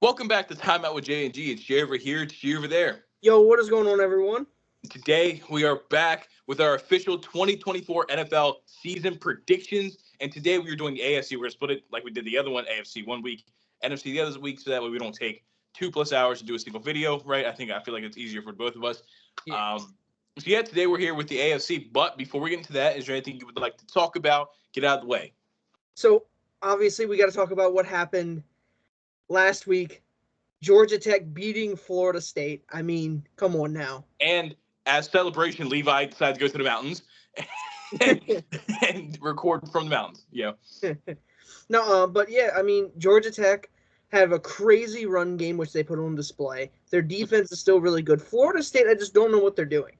Welcome back to Time Out with J and G. It's Jay over here, it's G over there. Yo, what is going on, everyone? Today we are back with our official 2024 NFL season predictions. And today we are doing the AFC. We're gonna split it like we did the other one, AFC 1 week, NFC the other week, so that way we don't take 2+ hours to do a single video, right? I feel like it's easier for both of us. Yeah. Today we're here with the AFC. But before we get into that, is there anything you would like to talk about? Get out of the way. So, obviously, we got to talk about what happened last week. Georgia Tech beating Florida State. I mean, come on now. And as celebration, Levi decided to go to the mountains and record from the mountains. Yeah. No, but yeah, I mean, Georgia Tech have a crazy run game, which they put on display. Their defense is still really good. Florida State, I just don't know what they're doing.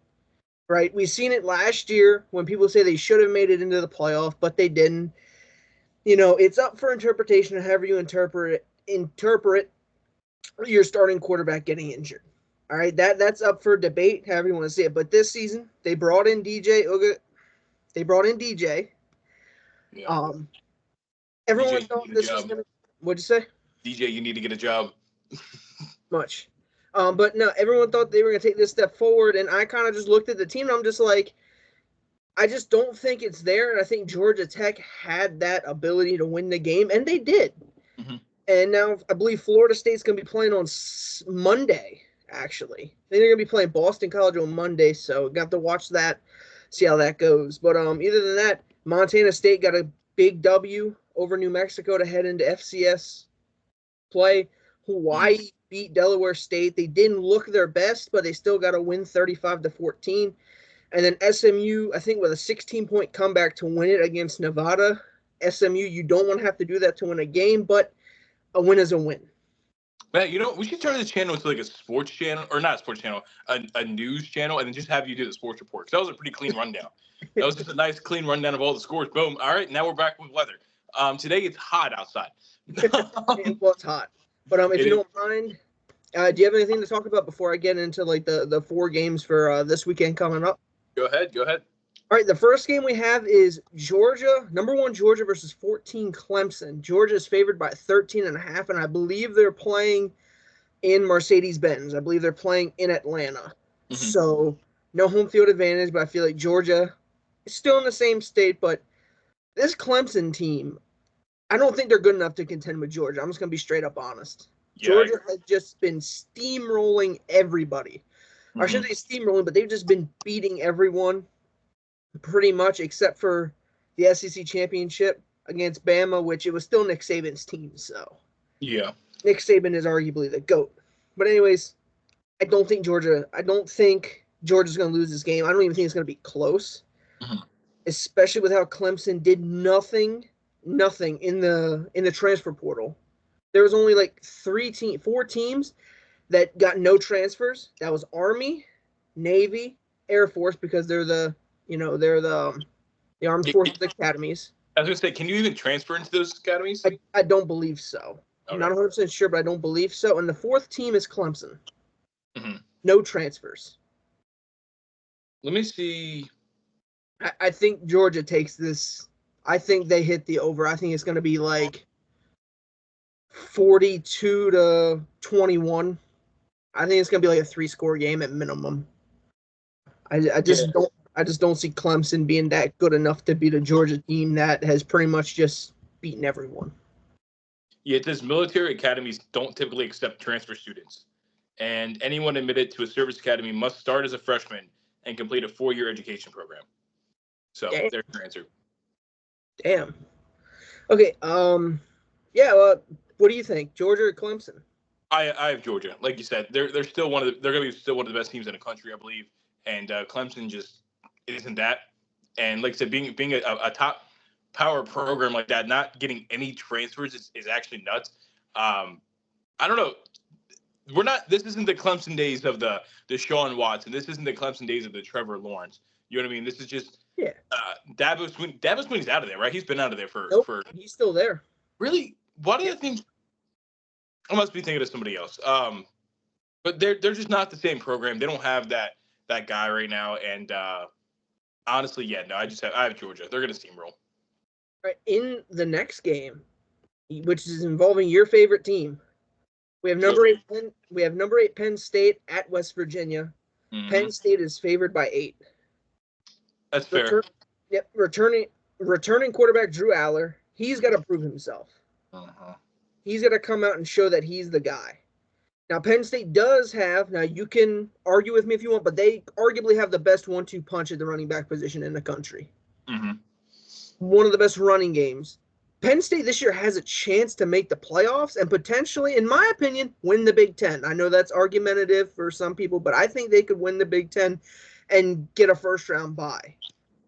Right? We've seen it last year when people say they should have made it into the playoff, but they didn't. You know, it's up for interpretation, however you interpret your starting quarterback getting injured. All right, that's up for debate, however you want to see it. But this season, they brought in DJ Uga. They brought in DJ. Yeah. Everyone DJ, thought this was gonna. What'd you say? DJ, you need to get a job. Much. But no, everyone thought they were gonna take this step forward, and I kind of just looked at the team, and I'm just like, I just don't think it's there, and I think Georgia Tech had that ability to win the game, and they did. Mm-hmm. And now I believe Florida State's going to be playing on Monday, actually. I think they're going to be playing Boston College on Monday, so got to watch that, see how that goes. But other than that, Montana State got a big W over New Mexico to head into FCS play. Hawaii beat Delaware State. They didn't look their best, but they still got to win 35-14. And then SMU, I think, with a 16-point comeback to win it against Nevada. SMU, you don't want to have to do that to win a game, but a win is a win. Man, we should turn this channel into like a sports channel, or not a sports channel, a news channel, and then just have you do the sports report. Because that was a pretty clean rundown. That was just a nice, clean rundown of all the scores. Boom. All right, now we're back with weather. Today it's hot outside. It was hot. But if you don't mind, do you have anything to talk about before I get into like the 4 games for this weekend coming up? Go ahead. All right, the first game we have is Georgia, number 1 Georgia versus 14 Clemson. Georgia is favored by 13.5, and I believe they're playing in Mercedes-Benz. I believe they're playing in Atlanta. Mm-hmm. So no home field advantage, but I feel like Georgia is still in the same state. But this Clemson team, I don't think they're good enough to contend with Georgia. I'm just going to be straight up honest. Yeah, Georgia has just been steamrolling everybody. Mm-hmm. I shouldn't say steamrolling, but they've just been beating everyone pretty much, except for the SEC championship against Bama, which it was still Nick Saban's team. So yeah, Nick Saban is arguably the GOAT. But anyways, I don't think Georgia's going to lose this game. I don't even think it's going to be close, especially with how Clemson did nothing in the transfer portal. There was only like 4 teams that got no transfers. That was Army, Navy, Air Force, because they're the Armed Forces Academies. I was going to say, can you even transfer into those academies? I don't believe so. Okay. I'm not 100% sure, but I don't believe so. And the 4th team is Clemson. Mm-hmm. No transfers. Let me see. I think Georgia takes this. I think they hit the over. I think it's going to be like 42-21. I think it's going to be like a 3-score game at minimum. I just don't see Clemson being that good enough to beat a Georgia team that has pretty much just beaten everyone. Yeah, it says military academies don't typically accept transfer students, and anyone admitted to a service academy must start as a freshman and complete a 4-year education program. So there's your answer. Damn. Okay. Yeah. What do you think, Georgia or Clemson? I have Georgia. Like you said, they're going to be still one of the best teams in the country, I believe. And Clemson just isn't that. And like I said, being a top power program like that, not getting any transfers is actually nuts. I don't know. This isn't the Clemson days of the Deshaun Watson. This isn't the Clemson days of the Trevor Lawrence. You know what I mean? This is just Dabo Swinney's out of there, right? He's been out of there for he's still there. Really? Why do you think? I must be thinking of somebody else. But they're just not the same program. They don't have that guy right now. And honestly, yeah, no, I have Georgia. They're going to steamroll. Right, in the next game, which is involving your favorite team, We have Go number 8 Penn, we have number 8 Penn State at West Virginia. Penn Mhm. State is favored by 8. That's fair. Return, yep, returning quarterback Drew Aller. He's got to prove himself. Uh-huh. He's got to come out and show that he's the guy. Now, Penn State does have, now you can argue with me if you want, but they arguably have the best 1-2 punch at the running back position in the country. Mm-hmm. One of the best running games. Penn State this year has a chance to make the playoffs and potentially, in my opinion, win the Big Ten. I know that's argumentative for some people, but I think they could win the Big Ten and get a first-round bye.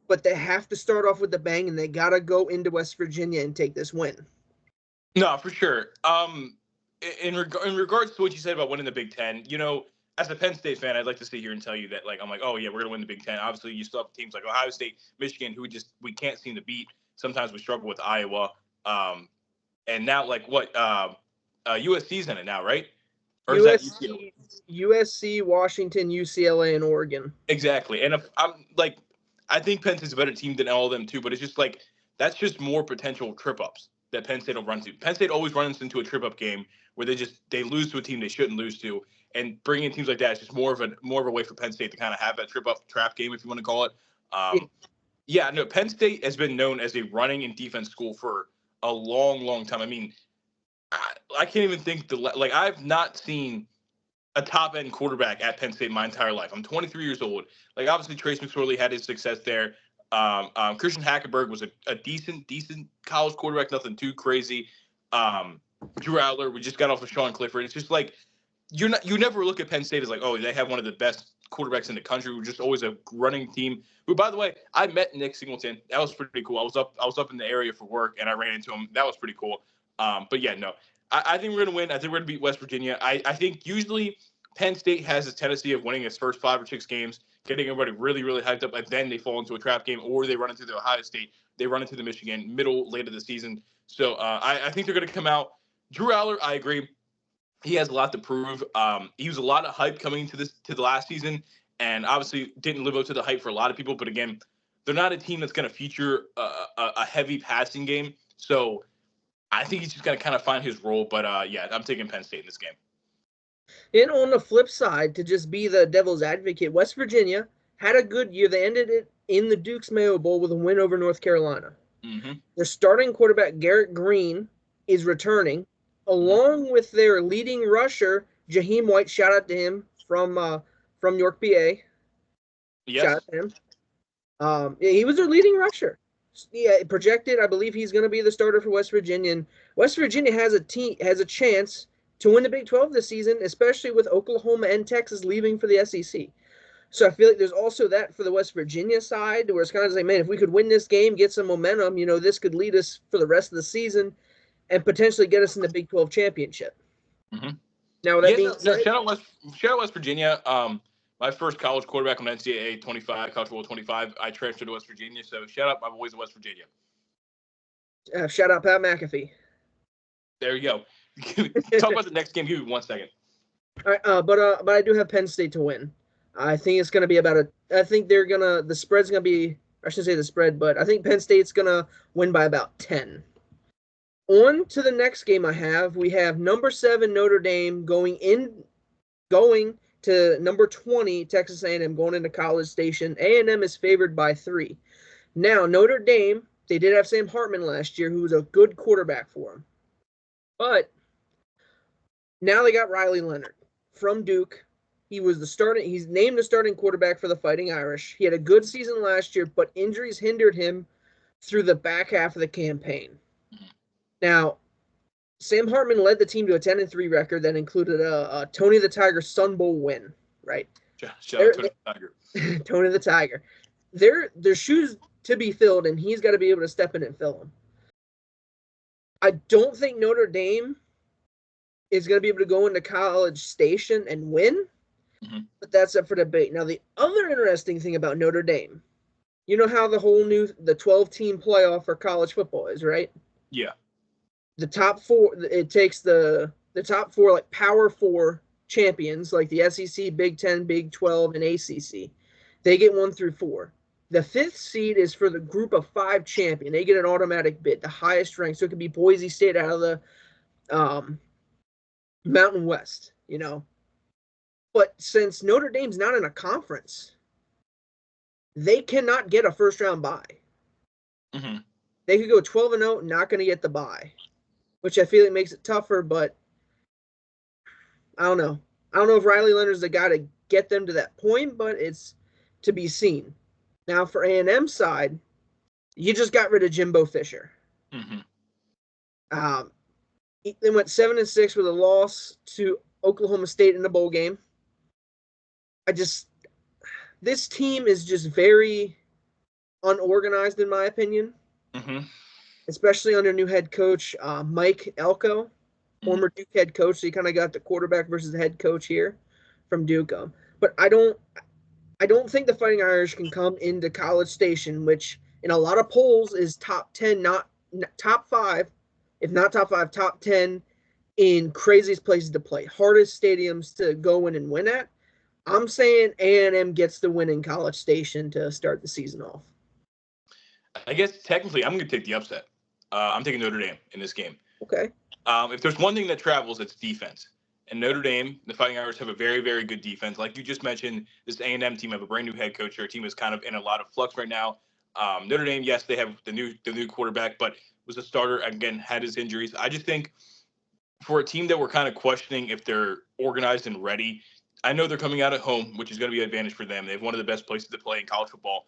But they have to start off with a bang, and they got to go into West Virginia and take this win. No, for sure. In regards to what you said about winning the Big Ten, as a Penn State fan, I'd like to sit here and tell you that, I'm like, oh yeah, we're gonna win the Big Ten. Obviously, you still have teams like Ohio State, Michigan, who we can't seem to beat. Sometimes we struggle with Iowa, and now USC's in it now, right? Or is that UCLA? USC, Washington, UCLA, and Oregon. Exactly, and if I think Penn State's a better team than all of them too, but it's just that's just more potential trip ups that Penn State will run to. Penn State always runs into a trip up game where they lose to a team they shouldn't lose to, and bringing in teams like that is just more of a way for Penn State to kind of have that trip up trap game, if you want to call it. Penn State has been known as a running and defense school for a long, long time. I mean, I can't even think I've not seen a top end quarterback at Penn State my entire life. I'm 23 years old. Obviously Trace McSorley had his success there. Christian Hackenberg was a decent college quarterback, nothing too crazy. Drew Aller, we just got off of Sean Clifford. It's just you never look at Penn State as they have one of the best quarterbacks in the country. We're just always a running team. Who, by the way, I met Nick Singleton. That was pretty cool. I was up in the area for work and I ran into him. That was pretty cool. But yeah, no. I think we're gonna win. I think we're gonna beat West Virginia. I think usually Penn State has this tendency of winning its first 5 or 6 games, getting everybody really, really hyped up, and then they fall into a trap game, or they run into the Ohio State, they run into the Michigan late of the season. So I think they're going to come out. Drew Aller, I agree. He has a lot to prove. He was a lot of hype coming to the last season, and obviously didn't live up to the hype for a lot of people. But again, they're not a team that's going to feature a heavy passing game. So I think he's just going to kind of find his role. But I'm taking Penn State in this game. And on the flip side, to just be the devil's advocate, West Virginia had a good year. They ended it in the Duke's Mayo Bowl with a win over North Carolina. Mm-hmm. Their starting quarterback, Garrett Green, is returning, along with their leading rusher, Jaheim White. Shout out to him from York, PA. Yes. Shout out to him. He was their leading rusher. Yeah, projected, I believe he's going to be the starter for West Virginia. And West Virginia has a chance to win the Big 12 this season, especially with Oklahoma and Texas leaving for the SEC. So I feel like there's also that for the West Virginia side, where it's kind of man, if we could win this game, get some momentum, this could lead us for the rest of the season and potentially get us in the Big 12 championship. Mm-hmm. Now, that being said, shout out West Virginia. My first college quarterback on NCAA 25, college football 25, I transferred to West Virginia. So shout out my boys in West Virginia. Shout out Pat McAfee. There you go. Talk about the next game. Give me 1 second. All right, but I do have Penn State to win. I think it's going to be the spread's going to be, I shouldn't say the spread, but I think Penn State's going to win by about 10. On to the next game we have number 7 Notre Dame going to number 20 Texas A&M, going into College Station. A&M is favored by 3. Now, Notre Dame, they did have Sam Hartman last year, who was a good quarterback for them. But now they got Riley Leonard from Duke. He's named the starting quarterback for the Fighting Irish. He had a good season last year, but injuries hindered him through the back half of the campaign. Now, Sam Hartman led the team to a 10-3 record that included a Tony the Tiger Sun Bowl win, right? Shout out Tony the Tiger. Tony the Tiger. There's shoes to be filled, and he's got to be able to step in and fill them. I don't think Notre Dame is going to be able to go into College Station and win, but that's up for debate. Now, the other interesting thing about Notre Dame, you know how the 12-team playoff for college football is, right? Yeah. The top 4, it takes the top 4, Power 4 champions, like the SEC, Big 10, Big 12, and ACC. They get 1 through 4. The 5th seed is for the group of 5 champion. They get an automatic bid, the highest rank. So it could be Boise State out of the Mountain West, you know. But since Notre Dame's not in a conference, they cannot get a first round bye. Mm-hmm. They could go 12-0, not going to get the bye, which I feel it makes it tougher, but I don't know. I don't know if Riley Leonard's the guy to get them to that point, but it's to be seen. Now for A&M side, you just got rid of Jimbo Fisher. Mm-hmm. They went 7-6 with a loss to Oklahoma State in the bowl game. This team is just very unorganized in my opinion, Mm-hmm. especially under new head coach Mike Elko, former Duke head coach. So you kind of got the quarterback versus the head coach here from Duke. But I don't think the Fighting Irish can come into College Station, which in a lot of polls is top 10, not top 5, if not top 5, top 10 in craziest places to play, hardest stadiums to go in and win at. I'm saying A&M gets the win in College Station to start the season off. I guess technically I'm going to take the upset. I'm taking Notre Dame in this game. Okay. If there's one thing that travels, it's defense. And Notre Dame, the Fighting Irish, have a very, very good defense. Like you just mentioned, this A&M team have a brand new head coach. Their team is kind of in a lot of flux right now. Notre Dame, yes, they have the new quarterback, but was a starter, again, had his injuries. I just think for a team that we're kind of questioning if they're organized and ready, I know they're coming out at home, which is going to be an advantage for them. They have one of the best places to play in college football.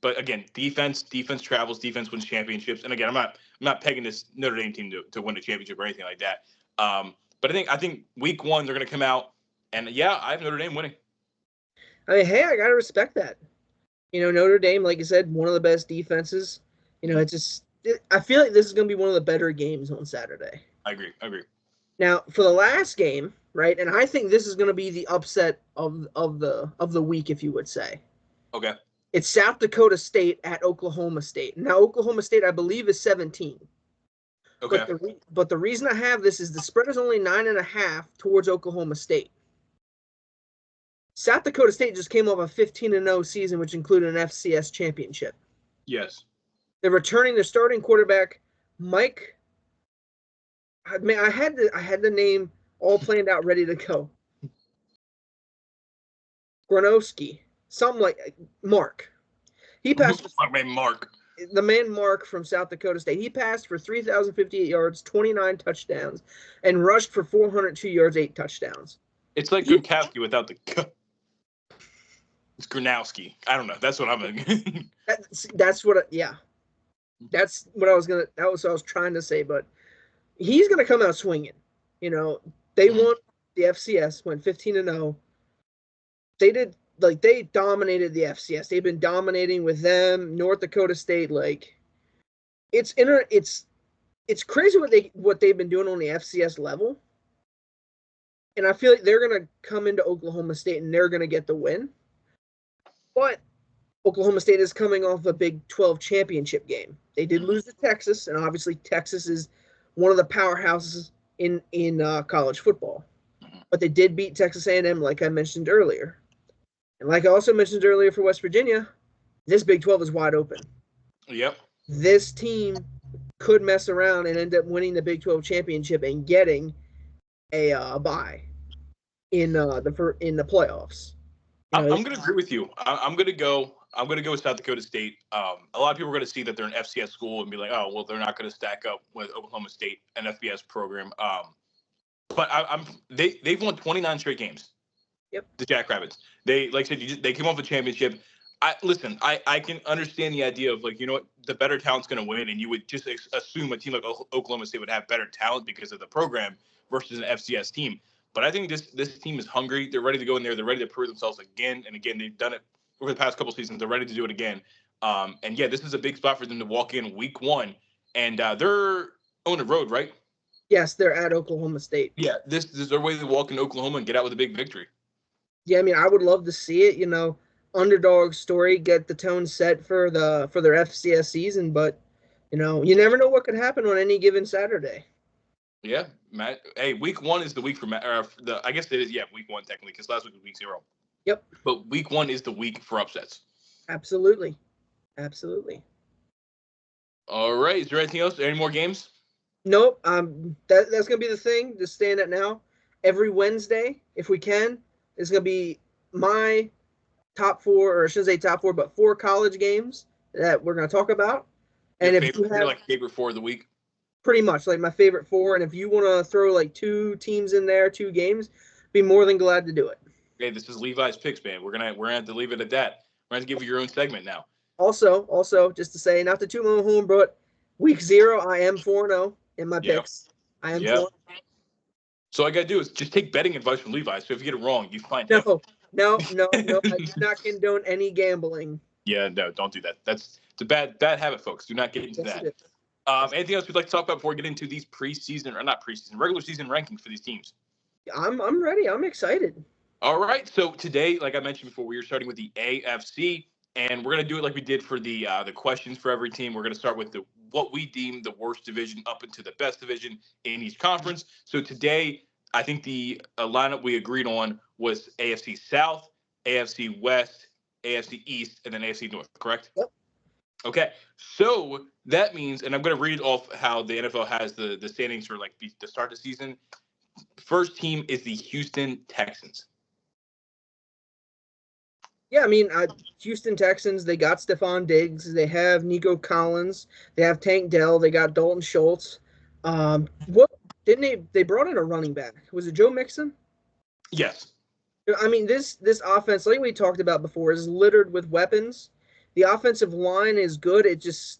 But again, defense travels, defense wins championships. And again, I'm not pegging this Notre Dame team to win a championship or anything like that. But I think week 1 they're going to come out, and yeah, I have Notre Dame winning. I mean, hey, I gotta respect that. You know, Notre Dame, like I said, one of the best defenses. You know, I feel like this is going to be one of the better games on Saturday. I agree. Now, for the last game, right, and I think this is going to be the upset of the week, if you would say. Okay. It's South Dakota State at Oklahoma State. Now, Oklahoma State, I believe, is 17. Okay. But the reason I have this is the spread is only 9.5 towards Oklahoma State. South Dakota State just came off a 15-0 season, which included an FCS championship. Yes. They're returning their starting quarterback, Mike. I had the name all planned out, ready to go. Gronowski, something like Mark. He passed. Mark. The man Mark from South Dakota State. He passed for 3,058 yards, 29 touchdowns, and rushed for 402 yards, 8 touchdowns. It's like Gronkowski without the. It's Gronowski. I don't know. That's what I'm thinking. That's what. Yeah. That's what I was gonna. That was what I was trying to say. But he's gonna come out swinging. You know, they won the FCS, went 15-0. They dominated the FCS. They've been dominating with them. North Dakota State, it's crazy what they've been doing on the FCS level. And I feel like they're gonna come into Oklahoma State and they're gonna get the win. But Oklahoma State is coming off a Big 12 championship game. They did lose to Texas, and obviously Texas is one of the powerhouses in college football. But they did beat Texas A&M, like I mentioned earlier. And like I also mentioned earlier for West Virginia, this Big 12 is wide open. Yep. This team could mess around and end up winning the Big 12 championship and getting a bye in the playoffs. I'm going to agree with you. I'm going to go with South Dakota State. A lot of people are going to see that they're an FCS school and be like, oh, well, they're not going to stack up with Oklahoma State, an FBS program. But they've won 29 straight games. Yep. The Jackrabbits. They, like I said, they came off a championship. I can understand the idea of, like, you know what, the better talent's going to win, and you would just assume a team like Oklahoma State would have better talent because of the program versus an FCS team. But I think this team is hungry. They're ready to go in there. They're ready to prove themselves again and again. They've done it over the past couple seasons. They're ready to do it again. And yeah, this is a big spot for them to walk in week 1, and they're on the road, right? Yes, they're at Oklahoma State. Yeah, this is their way to walk into Oklahoma and get out with a big victory. Yeah, I mean, I would love to see it. You know, underdog story, get the tone set for their FCS season, but you know, you never know what could happen on any given Saturday. Yeah, Matt. Hey, week 1 is the week for Matt. I guess it is. Yeah, week 1 technically, because last week was week 0. Yep. But week 1 is the week for upsets. Absolutely. All right. Is there anything else? Any more games? Nope. That's gonna be the thing. Just staying that now. Every Wednesday, if we can, is gonna be my top four, or I shouldn't say top four, but four college games that we're gonna talk about. Your And if you favorite, your have like favorite four of the week. pretty much like my favorite four, and if you want to throw like two teams in there, two games, be more than glad to do it. Okay, this is Levi's picks, man. We're gonna have to leave it at that. We're gonna give you your own segment now. Also, just to say, not to toot my own horn, but week 0, I am 4-0 in my Yep. picks. I am Yep. 4. So all I gotta do is just take betting advice from Levi. So if you get it wrong, you find him. No, no. I do not condone any gambling. Yeah, no, don't do that. It's a bad habit, folks. Do not get into Yes, that. it is. Anything else we'd like to talk about before we get into these preseason or not preseason, regular season rankings for these teams? I'm ready. I'm excited. All right. So today, like I mentioned before, we are starting with the AFC, and we're gonna do it like we did for the questions for every team. We're gonna start with the what we deem the worst division up into the best division in each conference. So today, I think the lineup we agreed on was AFC South, AFC West, AFC East, and then AFC North. Correct? Yep. Okay, so that means, and I'm going to read off how the NFL has the standings for like the start of the season. First team is the Houston Texans. Yeah, I mean, Houston Texans, they got Stephon Diggs. They have Nico Collins. They have Tank Dell. They got Dalton Schultz. What didn't they brought in a running back? Was it Joe Mixon? Yes. I mean, this offense, like we talked about before, is littered with weapons. The offensive line is good. This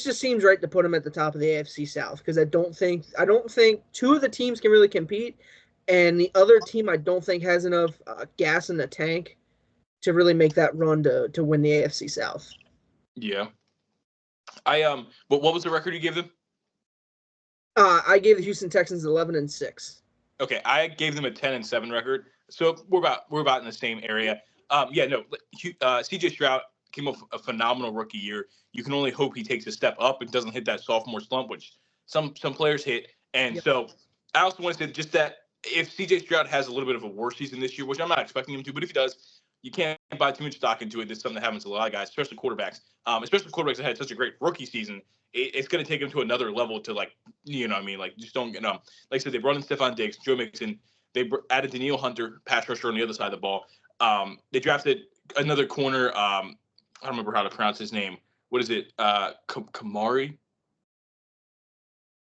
just seems right to put them at the top of the AFC South because I don't think two of the teams can really compete, and the other team I don't think has enough gas in the tank to really make that run to win the AFC South. Yeah. But what was the record you gave them? I gave the Houston Texans 11-6. Okay, I gave them a 10-7 record. So we're about in the same area. Yeah, no. CJ Stroud came off a phenomenal rookie year. You can only hope he takes a step up and doesn't hit that sophomore slump, which some players hit. And Yep. so I also want to say just that if CJ Stroud has a little bit of a worse season this year, which I'm not expecting him to, but if he does, you can't buy too much stock into it. It's something that happens to a lot of guys, especially quarterbacks. Especially quarterbacks that had such a great rookie season. It's going to take them to another level to like, you know what I mean? Like just don't, like I said, they brought in Stephon Diggs, Joe Mixon. They added Daniil Hunter, pass rusher on the other side of the ball. They drafted another corner. I don't remember how to pronounce his name. What is it? Kamari?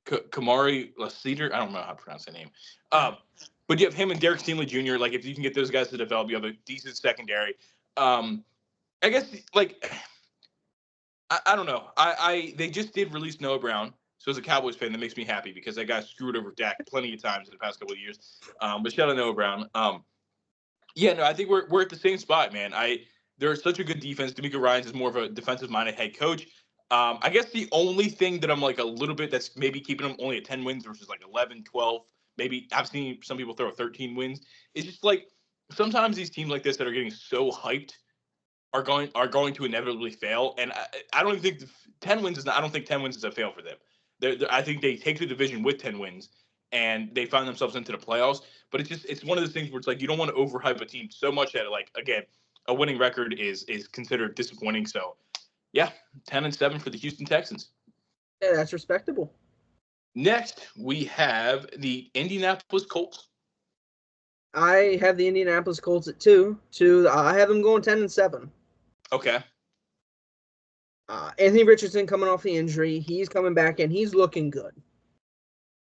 Kamari Lassiter? I don't know how to pronounce that name. But you have him and Derek Stingley Jr. Like, if you can get those guys to develop, you have a decent secondary. I guess, like, I don't know. They just did release Noah Brown. So as a Cowboys fan, that makes me happy because that guy screwed over Dak plenty of times in the past couple of years. But shout out Noah Brown. Yeah, no, I think we're at the same spot, man. There's such a good defense. D'Amico Ryans is more of a defensive-minded head coach. I guess the only thing that I'm like a little bit that's maybe keeping them only at 10 wins versus like 11, 12, maybe I've seen some people throw 13 wins. It's just like sometimes these teams like this that are getting so hyped are going to inevitably fail. And I don't even think 10 wins is not. I don't think 10 wins is a fail for them. I think they take the division with 10 wins and they find themselves into the playoffs. But it's one of those things where it's like you don't want to overhype a team so much that like again a winning record is considered disappointing. So yeah, 10-7 for the Houston Texans. Yeah, that's respectable. Next, we have the Indianapolis Colts. I have the Indianapolis Colts at 2. I have them going 10-7. Okay. Anthony Richardson coming off the injury. He's coming back and he's looking good.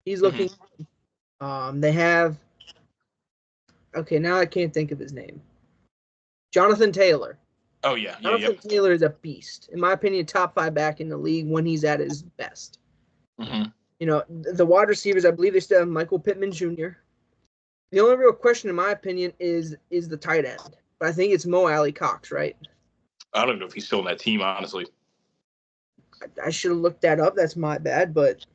He's looking good. They have okay, now I can't think of his name. Jonathan Taylor. Oh yeah. Jonathan Taylor is a beast. In my opinion, top 5 back in the league when he's at his best. Mm-hmm. You know, the wide receivers, I believe they still have Michael Pittman Jr. The only real question, in my opinion, is the tight end. But I think it's Mo Alley Cox, right? I don't even know if he's still on that team, honestly. I should have looked that up. That's my bad. But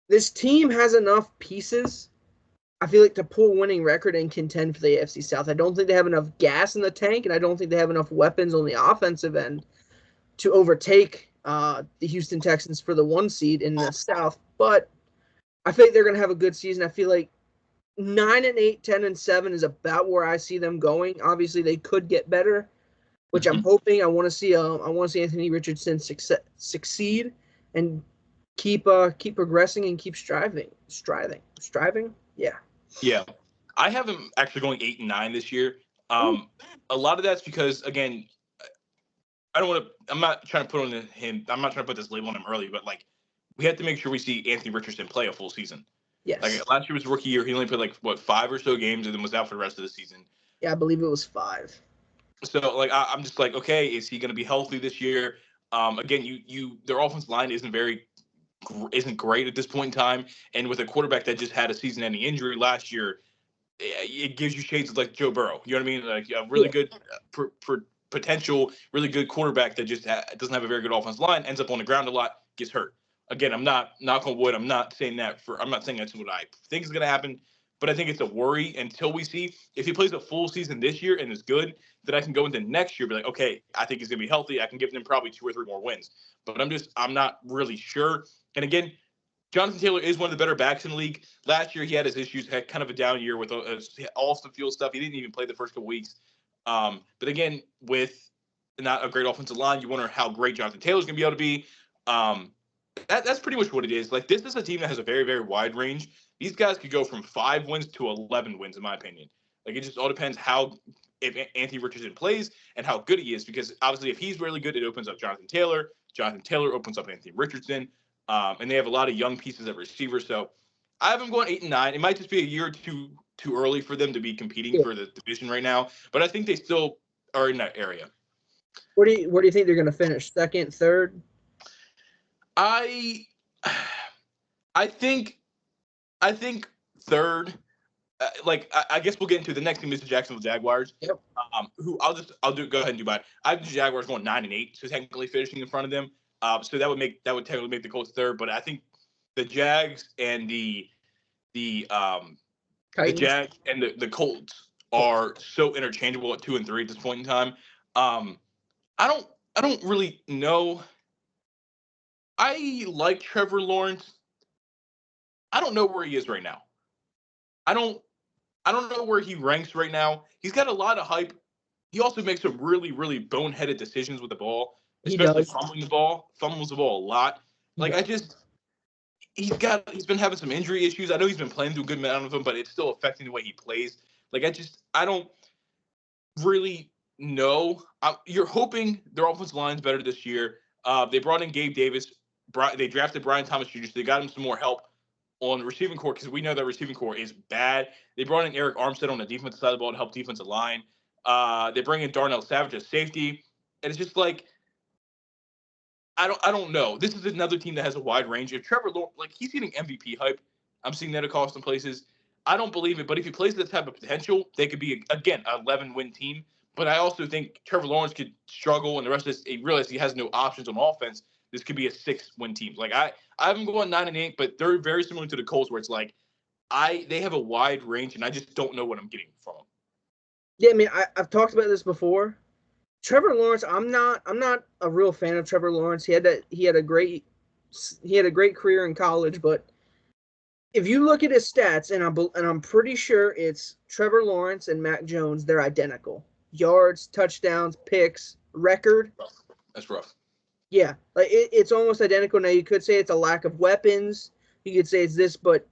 this team has enough pieces, I feel like, to pull a winning record and contend for the AFC South. I don't think they have enough gas in the tank, and I don't think they have enough weapons on the offensive end to overtake the Houston Texans for the 1 seed in the South. But I think they're going to have a good season. I feel like 9-8, 10-7 is about where I see them going. Obviously, they could get better, which I'm hoping. I want to see Anthony Richardson succeed and keep progressing and keep striving. Yeah. Yeah. I have him actually going 8-9 this year. Ooh. A lot of that's because, again, I don't want to. I'm not trying to put on him. I'm not trying to put this label on him early, but like we have to make sure we see Anthony Richardson play a full season. Yes. Like last year was rookie year. He only played like what 5 or so games and then was out for the rest of the season. Yeah, I believe it was 5. So like I'm just like, okay, is he going to be healthy this year? Again, their offensive line isn't great at this point in time, and with a quarterback that just had a season-ending injury last year, it gives you shades of like Joe Burrow. You know what I mean? Like a really Yeah. good potential, really good quarterback that just doesn't have a very good offensive line, ends up on the ground a lot, gets hurt. Again, I'm not knock on wood. I'm not saying that's what I think is going to happen, but I think it's a worry until we see if he plays a full season this year and is good. Then I can go into next year, be like, okay, I think he's going to be healthy. I can give them probably 2 or 3 more wins. But I'm not really sure. And again, Jonathan Taylor is one of the better backs in the league. Last year, he had his issues, had kind of a down year with off the field stuff. He didn't even play the first couple weeks. But again, with not a great offensive line, you wonder how great Jonathan Taylor's going to be able to be. That's pretty much what it is. Like, this is a team that has a very, very wide range. These guys could go from 5 wins to 11 wins, in my opinion. Like, it just all depends if Anthony Richardson plays and how good he is. Because obviously, if he's really good, it opens up Jonathan Taylor. Jonathan Taylor opens up Anthony Richardson. And they have a lot of young pieces at receiver. So I have them going 8-9. It might just be a year or two too early for them to be competing Yeah. for the division right now, but I think they still are in that area. Where do you think they're going to finish? Second, third? I think third. I guess we'll get into the next team is the Jacksonville Jaguars. Yep. Who go ahead and do mine. I have the Jaguars going 9-8, so technically finishing in front of them. So that would technically make the Colts third, but I think the Jags and the Jags and the Colts are so interchangeable at 2 and 3 at this point in time. I don't really know. I like Trevor Lawrence. I don't know where he is right now. I don't know where he ranks right now. He's got a lot of hype. He also makes some really, really boneheaded decisions with the ball, especially fumbles the ball a lot. He's been having some injury issues. I know he's been playing through a good amount of them, but it's still affecting the way he plays. I don't really know. You're hoping their offensive line's better this year. They brought in Gabe Davis. They drafted Brian Thomas Jr., so they got him some more help on the receiving core because we know that receiving core is bad. They brought in Eric Armstead on the defensive side of the ball to help defensive line. They bring in Darnell Savage as safety, and it's just like I don't know. This is another team that has a wide range. If Trevor Lawrence, he's getting MVP hype, I'm seeing that across some places. I don't believe it, but if he plays this type of potential, they could be again an 11-win team. But I also think Trevor Lawrence could struggle, and the rest of this, he realized he has no options on offense. This could be a 6-win team. I have them going 9-8, but they're very similar to the Colts, where it's like they have a wide range, and I just don't know what I'm getting from them. Yeah, I mean, I've talked about this before. Trevor Lawrence, I'm not a real fan of Trevor Lawrence. He had a great career in college, but if you look at his stats, and I'm pretty sure it's Trevor Lawrence and Mac Jones, they're identical. Yards, touchdowns, picks, record. That's rough. Yeah, it's almost identical. Now you could say it's a lack of weapons. You could say it's this, but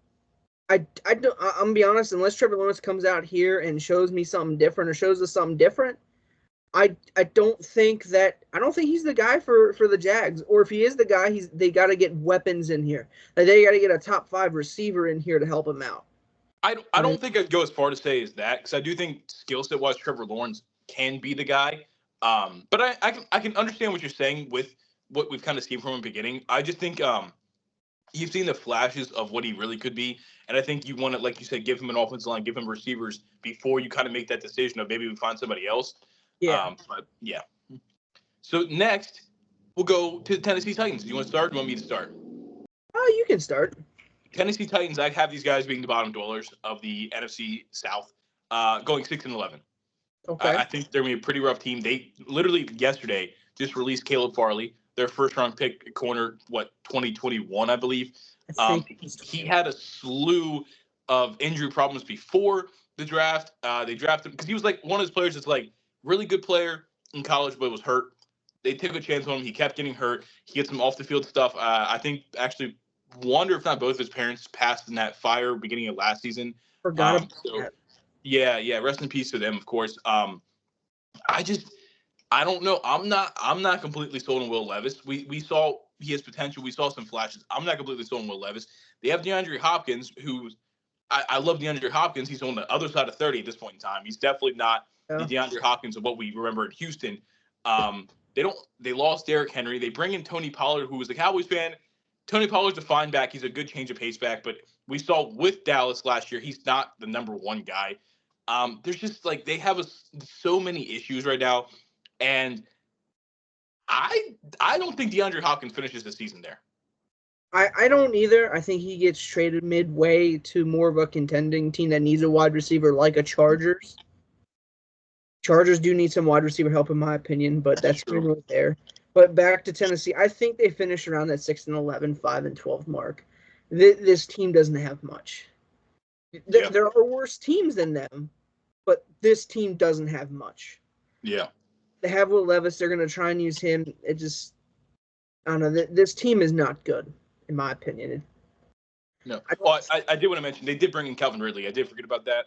I'm gonna be honest. Unless Trevor Lawrence comes out here and shows me something different or shows us something different, I don't think he's the guy for the Jags. Or if he is the guy, they got to get weapons in here. They got to get a top 5 receiver in here to help him out. I don't think I'd go as far to say as that, because I do think skill set wise, Trevor Lawrence can be the guy. But I can understand what you're saying with what we've kind of seen from him beginning. I just think you've seen the flashes of what he really could be, and I think you want to, like you said, give him an offensive line, give him receivers before you kind of make that decision of maybe we find somebody else. Yeah. But yeah. So next, we'll go to the Tennessee Titans. Do you want to start? Or do you want me to start? Oh, you can start. Tennessee Titans, I have these guys being the bottom dwellers of the NFC South, going 6-11. Okay. I think they're going to be a pretty rough team. They literally yesterday just released Caleb Farley, their first-round pick corner, 2021, I believe. He had a slew of injury problems before the draft. They drafted him because he was like one of those players that's like really good player in college, but was hurt. they took a chance on him. He kept getting hurt. He gets some off the field stuff. I think actually wonder if not both of his parents passed in that fire beginning of last season. Forgot about that. Yeah. Rest in peace to them, of course. I don't know. I'm not completely sold on Will Levis. We saw he has potential. We saw some flashes. I'm not completely sold on Will Levis. They have DeAndre Hopkins, who I love DeAndre Hopkins. He's on the other side of 30 at this point in time. He's definitely not the DeAndre Hopkins of what we remember in Houston. They lost Derrick Henry. They bring in Tony Pollard, who was a Cowboys fan. Tony Pollard's a fine back. He's a good change of pace back, but we saw with Dallas last year, he's not the number one guy. There's just like they have so many issues right now, and I don't think DeAndre Hopkins finishes the season there. I don't either. I think he gets traded midway to more of a contending team that needs a wide receiver like a Chargers. Chargers do need some wide receiver help, in my opinion, but that's pretty right there. But back to Tennessee, I think they finished around that 6-11, 5-12 mark. This team doesn't have much. There are worse teams than them, but this team doesn't have much. Yeah. They have Will Levis. They're going to try and use him. It just, I don't know. This team is not good, in my opinion. No. Well, I did want to mention they did bring in Calvin Ridley. I did forget about that.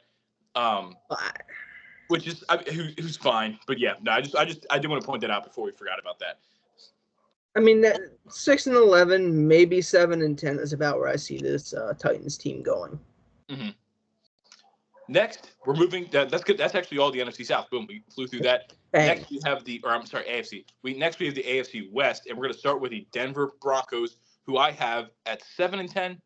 Which is who's fine, but yeah, no, I did want to point that out before we forgot about that. I mean, that 6-11, maybe 7-10 is about where I see this Titans team going. Mm-hmm. Next, we're moving. That's good. That's actually all the NFC South. Boom, we flew through that. Thanks. Next, we have AFC. Next, we have the AFC West, and we're going to start with the Denver Broncos, who I have at 7-10.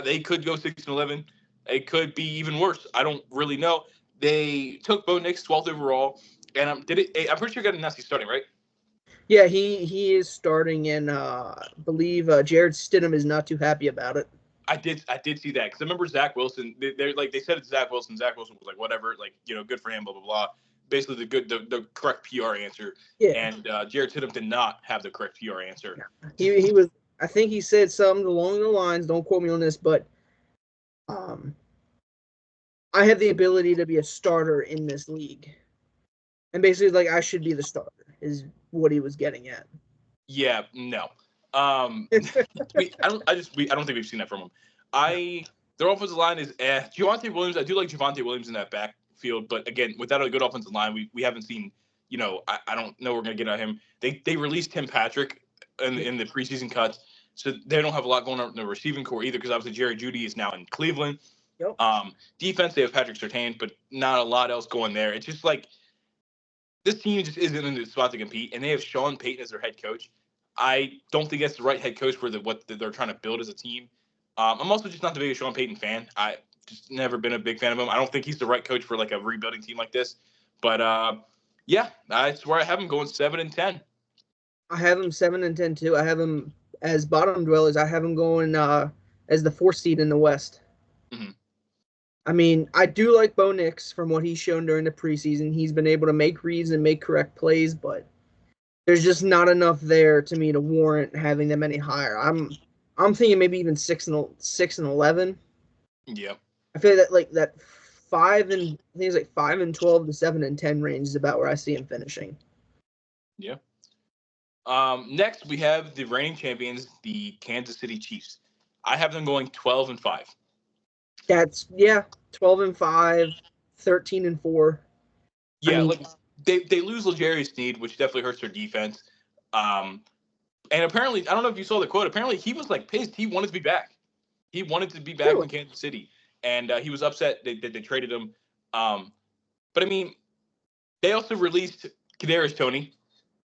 They could go 6-11. It could be even worse. I don't really know. They took Bo Nix 12th overall, and I'm pretty sure Gattinasi's starting, right? Yeah, he is starting, and believe Jared Stidham is not too happy about it. I did see that because I remember Zach Wilson. They said it's Zach Wilson. Zach Wilson was like, whatever, good for him, blah blah blah. Basically, the correct PR answer. Yeah. And Jared Stidham did not have the correct PR answer. He was. I think he said something along the lines. Don't quote me on this, but I have the ability to be a starter in this league, and basically, I should be the starter is what he was getting at. Yeah. No. I don't think we've seen that from him. Their offensive line is Javonte Williams. I do like Javonte Williams in that backfield, but again, without a good offensive line, we haven't seen. I don't know we're gonna get out of him. They released Tim Patrick in the preseason cuts, so they don't have a lot going on in the receiving core either because obviously Jerry Jeudy is now in Cleveland. Yep. Defense, they have Patrick Surtain, but not a lot else going there. It's just like this team just isn't in the spot to compete, and they have Sean Payton as their head coach. I don't think that's the right head coach for what they're trying to build as a team. I'm also just not the biggest Sean Payton fan. I just never been a big fan of him. I don't think he's the right coach for a rebuilding team like this. But yeah, that's where I have him going 7-10. I have him 7-10 too. I have him as bottom dwellers. I have him going as the 4th seed in the West. Mm-hmm. I mean, I do like Bo Nix from what he's shown during the preseason. He's been able to make reads and make correct plays, but there's just not enough there to me to warrant having them any higher. I'm thinking maybe even 6-11. Yeah. I feel that 5 and I think it's 5-12 to 7-10 range is about where I see him finishing. Yeah. Next we have the reigning champions, the Kansas City Chiefs. I have them going 12-5. That's 12-5, 13-4. Yeah, I mean, they lose L'Jarius Sneed, which definitely hurts their defense. And apparently, I don't know if you saw the quote. Apparently, he was pissed. He wanted to be back. He wanted to be back in Kansas City, and he was upset that they traded him. But I mean, they also released Kadarius Toney.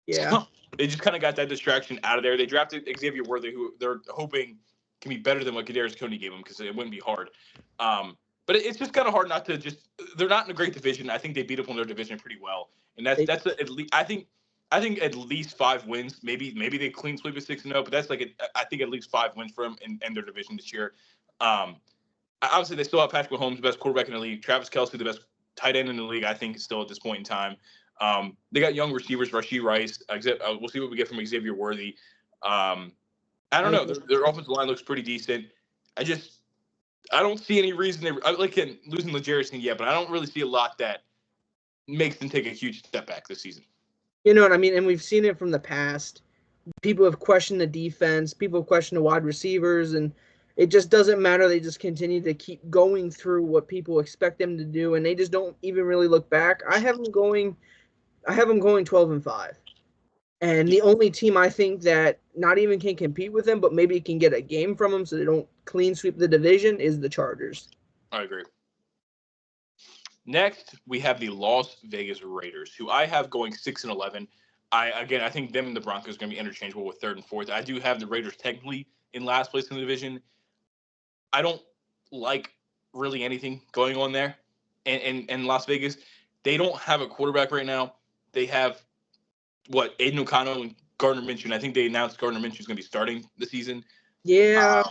Yeah, so they just kind of got that distraction out of there. They drafted Xavier Worthy, who they're hoping can be better than what Kadarius Toney gave them because it wouldn't be hard. But it's just kind of hard not to just. They're not in a great division. I think they beat up on their division pretty well, and that's at least. I think at least 5 wins. Maybe they clean sweep at 6-0, but that's I think at least 5 wins for them in their division this year. Obviously, they still have Patrick Mahomes, the best quarterback in the league. Travis Kelce, the best tight end in the league, I think, still at this point in time. They got young receivers, Rashee Rice. We'll see what we get from Xavier Worthy. I don't know. Their offensive line looks pretty decent. I don't see any reason losing L'Jarius Sneed yet, but I don't really see a lot that makes them take a huge step back this season. You know what I mean? And we've seen it from the past. People have questioned the defense, people have questioned the wide receivers, and it just doesn't matter. They just continue to keep going through what people expect them to do, and they just don't even really look back. I have them going 12-5. And the only team I think that not even can compete with them, but maybe can get a game from them so they don't clean sweep the division is the Chargers. I agree. Next, we have the Las Vegas Raiders, who I have going 6-11. I think them and the Broncos are going to be interchangeable with third and fourth. I do have the Raiders technically in last place in the division. I don't like really anything going on there. And Las Vegas, they don't have a quarterback right now. They have Aiden O'Connell and Gardner Minshew. And I think they announced Gardner Minshew is going to be starting the season. Yeah.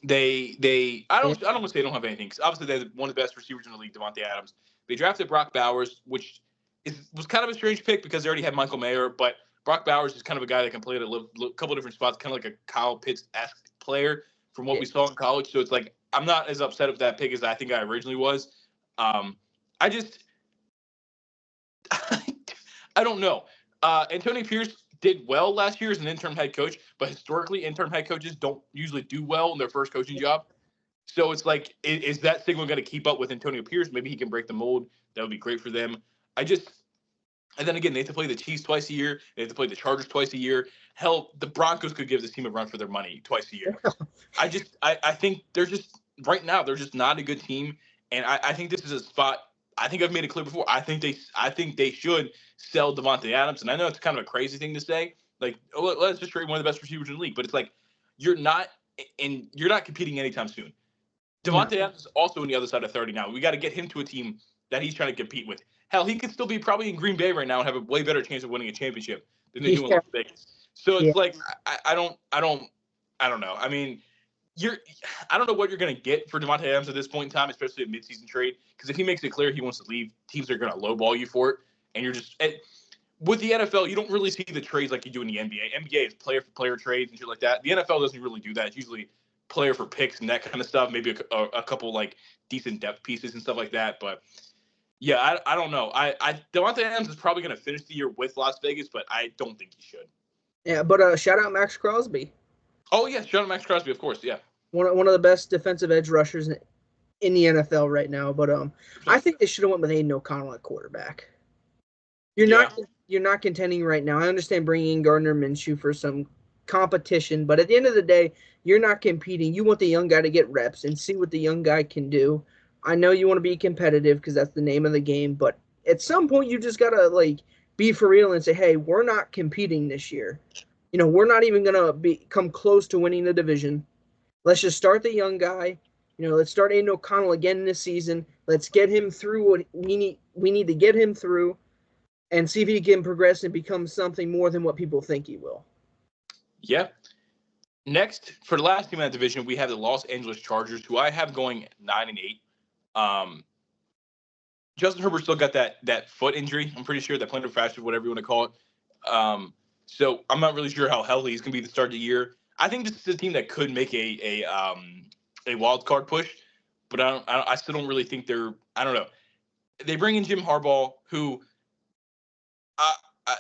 I don't want to say they don't have anything because obviously they're one of the best receivers in the league, Devontae Adams. They drafted Brock Bowers, which was kind of a strange pick because they already had Michael Mayer, but Brock Bowers is kind of a guy that can play at a couple different spots, kind of like a Kyle Pitts-esque player from what we saw in college. So it's like I'm not as upset with that pick as I think I originally was. I just I don't know. Antonio Pierce did well last year as an interim head coach, but historically, interim head coaches don't usually do well in their first coaching job. So it's like, is that signal going to keep up with Antonio Pierce? Maybe he can break the mold. That would be great for them. And then again, they have to play the Chiefs twice a year. They have to play the Chargers twice a year. Hell, the Broncos could give this team a run for their money twice a year. I think they're just, right now, they're just not a good team. And I think this is a spot. I think I've made it clear before. I think they should sell Devontae Adams. And I know it's kind of a crazy thing to say. Like, let's just trade one of the best receivers in the league. But it's like, you're not competing anytime soon. Devontae Adams is also on the other side of 30 now. We got to get him to a team that he's trying to compete with. Hell, he could still be probably in Green Bay right now and have a way better chance of winning a championship than they do in Las Vegas. So it's like I don't know. I mean, I don't know what you're going to get for Devontae Adams at this point in time, especially a midseason trade. Because if he makes it clear he wants to leave, teams are going to lowball you for it, and you're just with the NFL, you don't really see the trades like you do in the NBA. NBA is player for player trades and shit like that. The NFL doesn't really do that. It's usually player for picks and that kind of stuff. Maybe a couple like decent depth pieces and stuff like that. But yeah, I don't know. Devontae Adams is probably going to finish the year with Las Vegas, but I don't think he should. Yeah, but shout out Max Crosby. Oh yeah, shout out Max Crosby, of course. Yeah, one of the best defensive edge rushers in the NFL right now. But I think they should have went with Aiden O'Connell at quarterback. You're not contending right now. I understand bringing in Gardner Minshew for some competition, but at the end of the day, you're not competing. You want the young guy to get reps and see what the young guy can do. I know you want to be competitive because that's the name of the game, but at some point you just gotta like be for real and say, hey, we're not competing this year. You know, we're not even gonna come close to winning the division. Let's just start the young guy. You know, let's start Aiden O'Connell again this season. Let's get him through what we need. We need to get him through and see if he can progress and become something more than what people think he will. Yeah. Next, for the last team in that division, we have the Los Angeles Chargers, who I have going 9-8. Justin Herbert still got that foot injury. I'm pretty sure that plantar fracture, whatever you want to call it. So I'm not really sure how healthy he's going to be to start the year. I think this is a team that could make a wild card push, but I still don't really think they're. I don't know. They bring in Jim Harbaugh, who,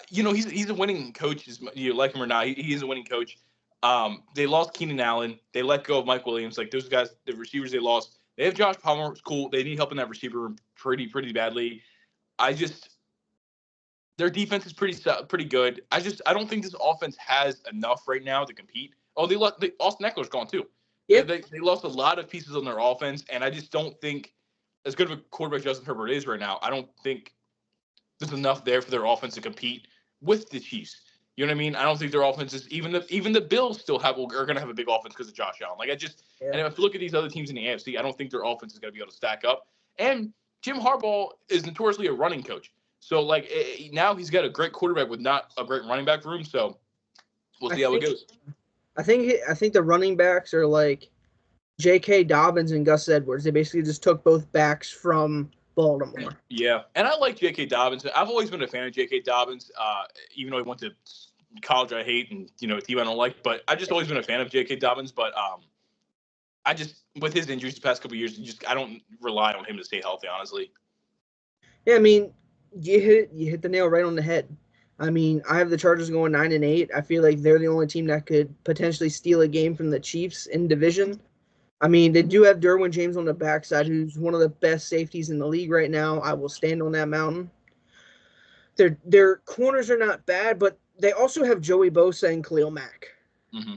he's a winning coach. You like him or not, he is a winning coach. They lost Keenan Allen. They let go of Mike Williams. Like those guys, the receivers they lost. They have Josh Palmer. It's cool. They need help in that receiver room pretty badly. Their defense is pretty good. I don't think this offense has enough right now to compete. Oh, Austin Eckler's gone too. Yeah, they lost a lot of pieces on their offense, and I just don't think as good of a quarterback Justin Herbert is right now. I don't think there's enough there for their offense to compete with the Chiefs. You know what I mean? I don't think their offense is even the Bills still are going to have a big offense because of Josh Allen. Like and if you look at these other teams in the AFC, I don't think their offense is going to be able to stack up. And Jim Harbaugh is notoriously a running coach, so like now he's got a great quarterback with not a great running back room. So we'll see how it goes. I think the running backs are like J.K. Dobbins and Gus Edwards. They basically just took both backs from Baltimore. Yeah, and I like J.K. Dobbins. I've always been a fan of J.K. Dobbins, even though he went to college I hate and a team I don't like. But I've just always been a fan of J.K. Dobbins. But I just with his injuries the past couple of years, I don't rely on him to stay healthy. Honestly. Yeah, I mean, you hit the nail right on the head. I mean, I have the Chargers going 9-8. I feel like they're the only team that could potentially steal a game from the Chiefs in division. I mean, they do have Derwin James on the backside, who's one of the best safeties in the league right now. I will stand on that mountain. Their corners are not bad, but they also have Joey Bosa and Khalil Mack. Mm-hmm.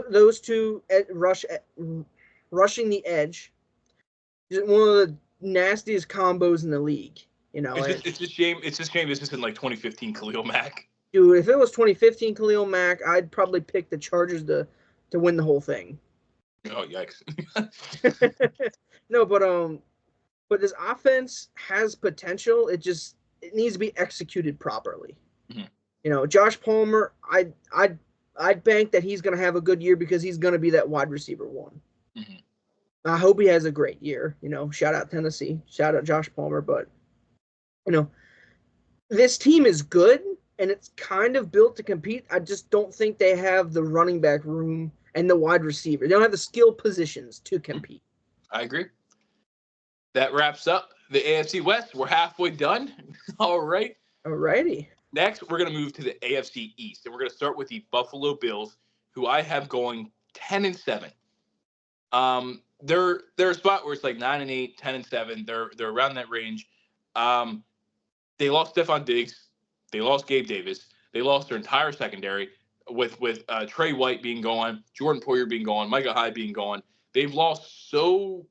Those two rushing the edge, just one of the nastiest combos in the league. You know, it's a shame. It's a shame this isn't like 2015 Khalil Mack. Dude, if it was 2015 Khalil Mack, I'd probably pick the Chargers to win the whole thing. Oh, yikes. No, but this offense has potential. It needs to be executed properly. Mm-hmm. You know, Josh Palmer, I'd bank that he's going to have a good year because he's going to be that wide receiver one. Mm-hmm. I hope he has a great year. You know, shout out Tennessee, shout out Josh Palmer. But, you know, this team is good and it's kind of built to compete. I just don't think they have the running back room and the wide receiver. They don't have the skill positions to compete. I agree. That wraps up the AFC West. We're halfway done. All right. Alrighty. Next, we're going to move to the AFC East, and we're going to start with the Buffalo Bills, who I have going 10-7. They're a spot where it's like 9-8, 10-7. They're around that range. They lost Stephon Diggs. They lost Gabe Davis. They lost their entire secondary with Trey White being gone, Jordan Poyer being gone, Micah Hyde being gone. They've lost so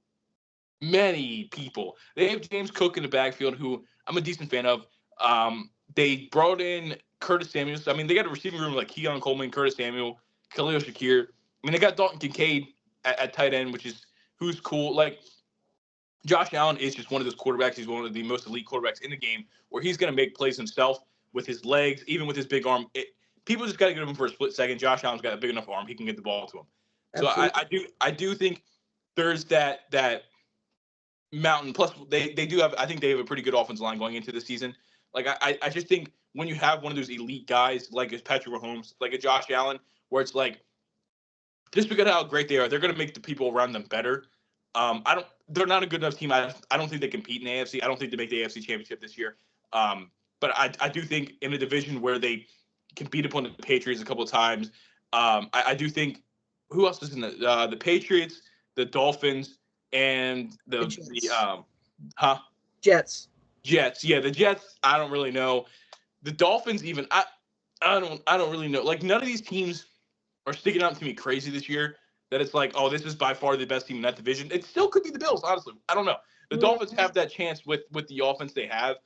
many people. They have James Cook in the backfield, who I'm a decent fan of. They brought in Curtis Samuel. I mean, they got a receiving room like Keon Coleman, Curtis Samuel, Khalil Shakir. I mean, they got Dalton Kincaid at tight end, who's cool. Like, Josh Allen is just one of those quarterbacks. He's one of the most elite quarterbacks in the game, where he's going to make plays himself with his legs, even with his big arm. People just got to give him for a split second. Josh Allen's got a big enough arm; he can get the ball to him. Absolutely. So I do think there's that mountain. Plus, they do have. I think they have a pretty good offensive line going into the season. Like, I just think when you have one of those elite guys like Patrick Mahomes, like a Josh Allen, where it's like, just because of how great they are, they're going to make the people around them better. They're not a good enough team. I don't think they compete in the AFC. I don't think they make the AFC Championship this year. But I do think in a division where they compete upon the Patriots a couple of times, I do think, who else is in the Patriots, the Dolphins, and the Jets. Jets. Yeah, the Jets, I don't really know. The Dolphins, even I don't really know. Like, none of these teams are sticking out to me crazy this year. That it's like, oh, this is by far the best team in that division. It still could be the Bills, honestly. I don't know. The Dolphins have that chance with the offense they have.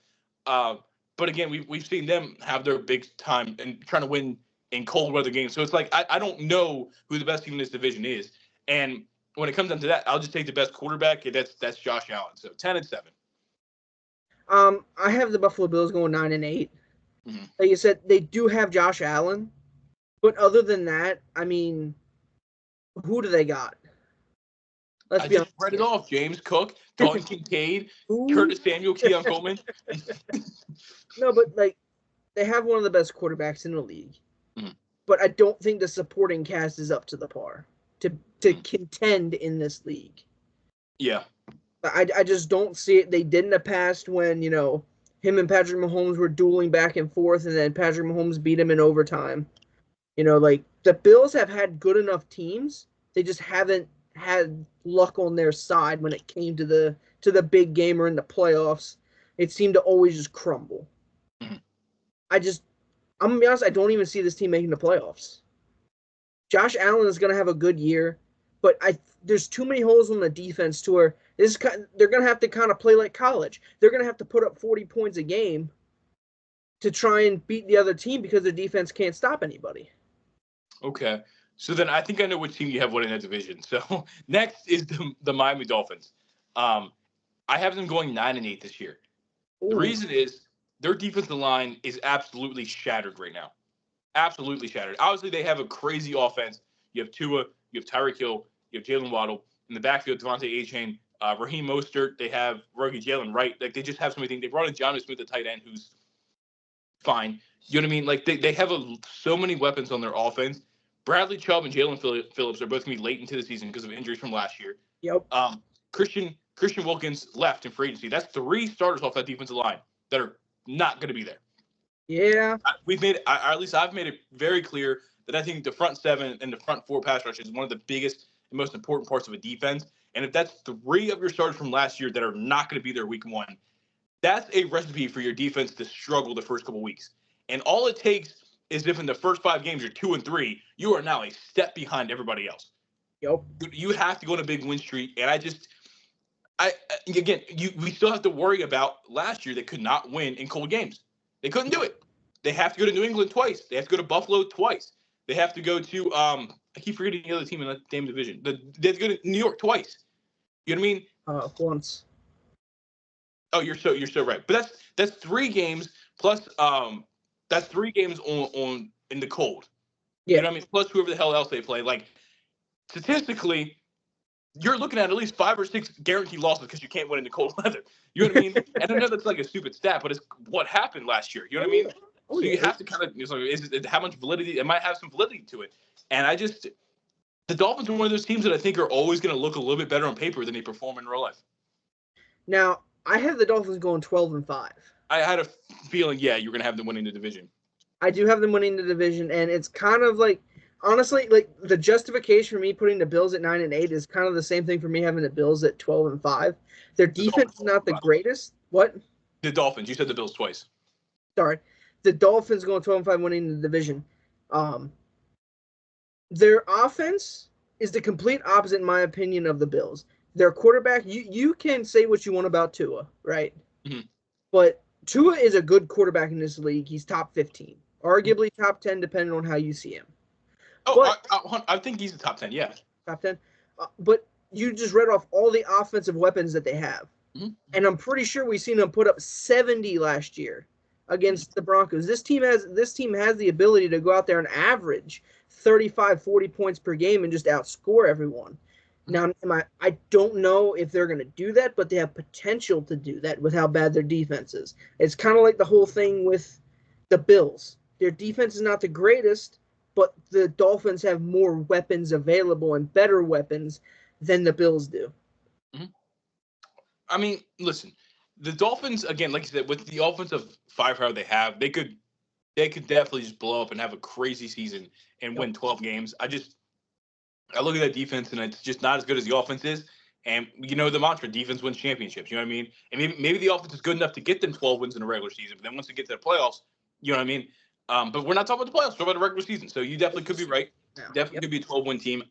But again, we've seen them have their big time and trying to win in cold weather games. So it's like, I don't know who the best team in this division is. And when it comes down to that, I'll just take the best quarterback, and that's Josh Allen. So 10-7. I have the Buffalo Bills going 9-8. Mm-hmm. Like you said, they do have Josh Allen, but other than that, I mean, who do they got? Let's be honest. Read it off: James Cook, Dalton Kincaid, Curtis Samuel, Keon Coleman. No, but like, they have one of the best quarterbacks in the league. Mm-hmm. But I don't think the supporting cast is up to the par to contend in this league. Yeah. I just don't see it. They did in the past when, you know, him and Patrick Mahomes were dueling back and forth, and then Patrick Mahomes beat him in overtime. You know, like, the Bills have had good enough teams. They just haven't had luck on their side when it came to the big game or in the playoffs. It seemed to always just crumble. Mm-hmm. I'm going to be honest, I don't even see this team making the playoffs. Josh Allen is going to have a good year, but there's too many holes on the defense to where they're going to have to kind of play like college. They're going to have to put up 40 points a game to try and beat the other team because their defense can't stop anybody. Okay. So then I think I know which team you have winning that division. So next is the Miami Dolphins. I have them going 9-8 this year. Ooh. The reason is their defensive line is absolutely shattered right now. Absolutely shattered. Obviously, they have a crazy offense. You have Tua, you have Tyreek Hill, you have Jalen Waddle. In the backfield, Devontae Achane, Raheem Mostert. They have Ruggie Jalen Wright. Like, they just have so many things. They brought in Jonnu Smith, the tight end, who's fine. You know what I mean? Like, they have so many weapons on their offense. Bradley Chubb and Jalen Phillips are both going to be late into the season because of injuries from last year. Yep. Christian Wilkins left in free agency. That's 3 starters off that defensive line that are not going to be there. Yeah. We've made, at least I've made it very clear that I think the front seven and the front four pass rush is one of the biggest and most important parts of a defense. And if that's three of your starters from last year that are not going to be there week one, that's a recipe for your defense to struggle the first couple weeks. And all it takes is if in the first 5 games you're 2-3, you are now a step behind everybody else. Yep. You have to go on a big win streak. And we still have to worry about last year they could not win in cold games. They couldn't do it. They have to go to New England twice. They have to go to Buffalo twice. They have to go to I keep forgetting the other team in the same division. They have to go to New York twice. You know what I mean? Once. Oh, you're so right. But that's 3 games plus that's 3 games on in the cold. Yeah. You know what I mean? Plus whoever the hell else they play. Like statistically, you're looking at least 5 or 6 guaranteed losses because you can't win in the cold weather. You know what I mean? And I know that's like a stupid stat, but it's what happened last year. You know what I mean? So you have to kind of, how much validity? It might have some validity to it. And the Dolphins are one of those teams that I think are always going to look a little bit better on paper than they perform in real life. Now, I have the Dolphins going 12-5. I had a feeling, you're going to have them winning the division. I do have them winning the division, and it's kind of like, honestly, like the justification for me putting the Bills at 9-8 is kind of the same thing for me having the Bills at 12-5. Their defense is not the greatest. What? The Dolphins. You said the Bills twice. Sorry, the Dolphins going 12-5, winning the division. Their offense is the complete opposite, in my opinion, of the Bills. Their quarterback, you can say what you want about Tua, right? Mm-hmm. But Tua is a good quarterback in this league. He's top 15, arguably top 10, depending on how you see him. Oh, but, I think he's a top 10, yeah. Top 10. But you just read off all the offensive weapons that they have. Mm-hmm. And I'm pretty sure we've seen them put up 70 last year against the Broncos. This team has the ability to go out there and average 35, 40 points per game and just outscore everyone. Now, I don't know if they're going to do that, but they have potential to do that with how bad their defense is. It's kind of like the whole thing with the Bills. Their defense is not the greatest, but the Dolphins have more weapons available and better weapons than the Bills do. Mm-hmm. I mean, listen, the Dolphins, again, like you said, with the offensive firepower they have, they could definitely just blow up and have a crazy season and win 12 games. I look at that defense, and it's just not as good as the offense is. And you know the mantra, defense wins championships. You know what I mean? And maybe the offense is good enough to get them 12 wins in the regular season, but then once they get to the playoffs, you know what I mean? But we're not talking about the playoffs, we're talking about the regular season. So you definitely could be right. Definitely could be a 12-win team.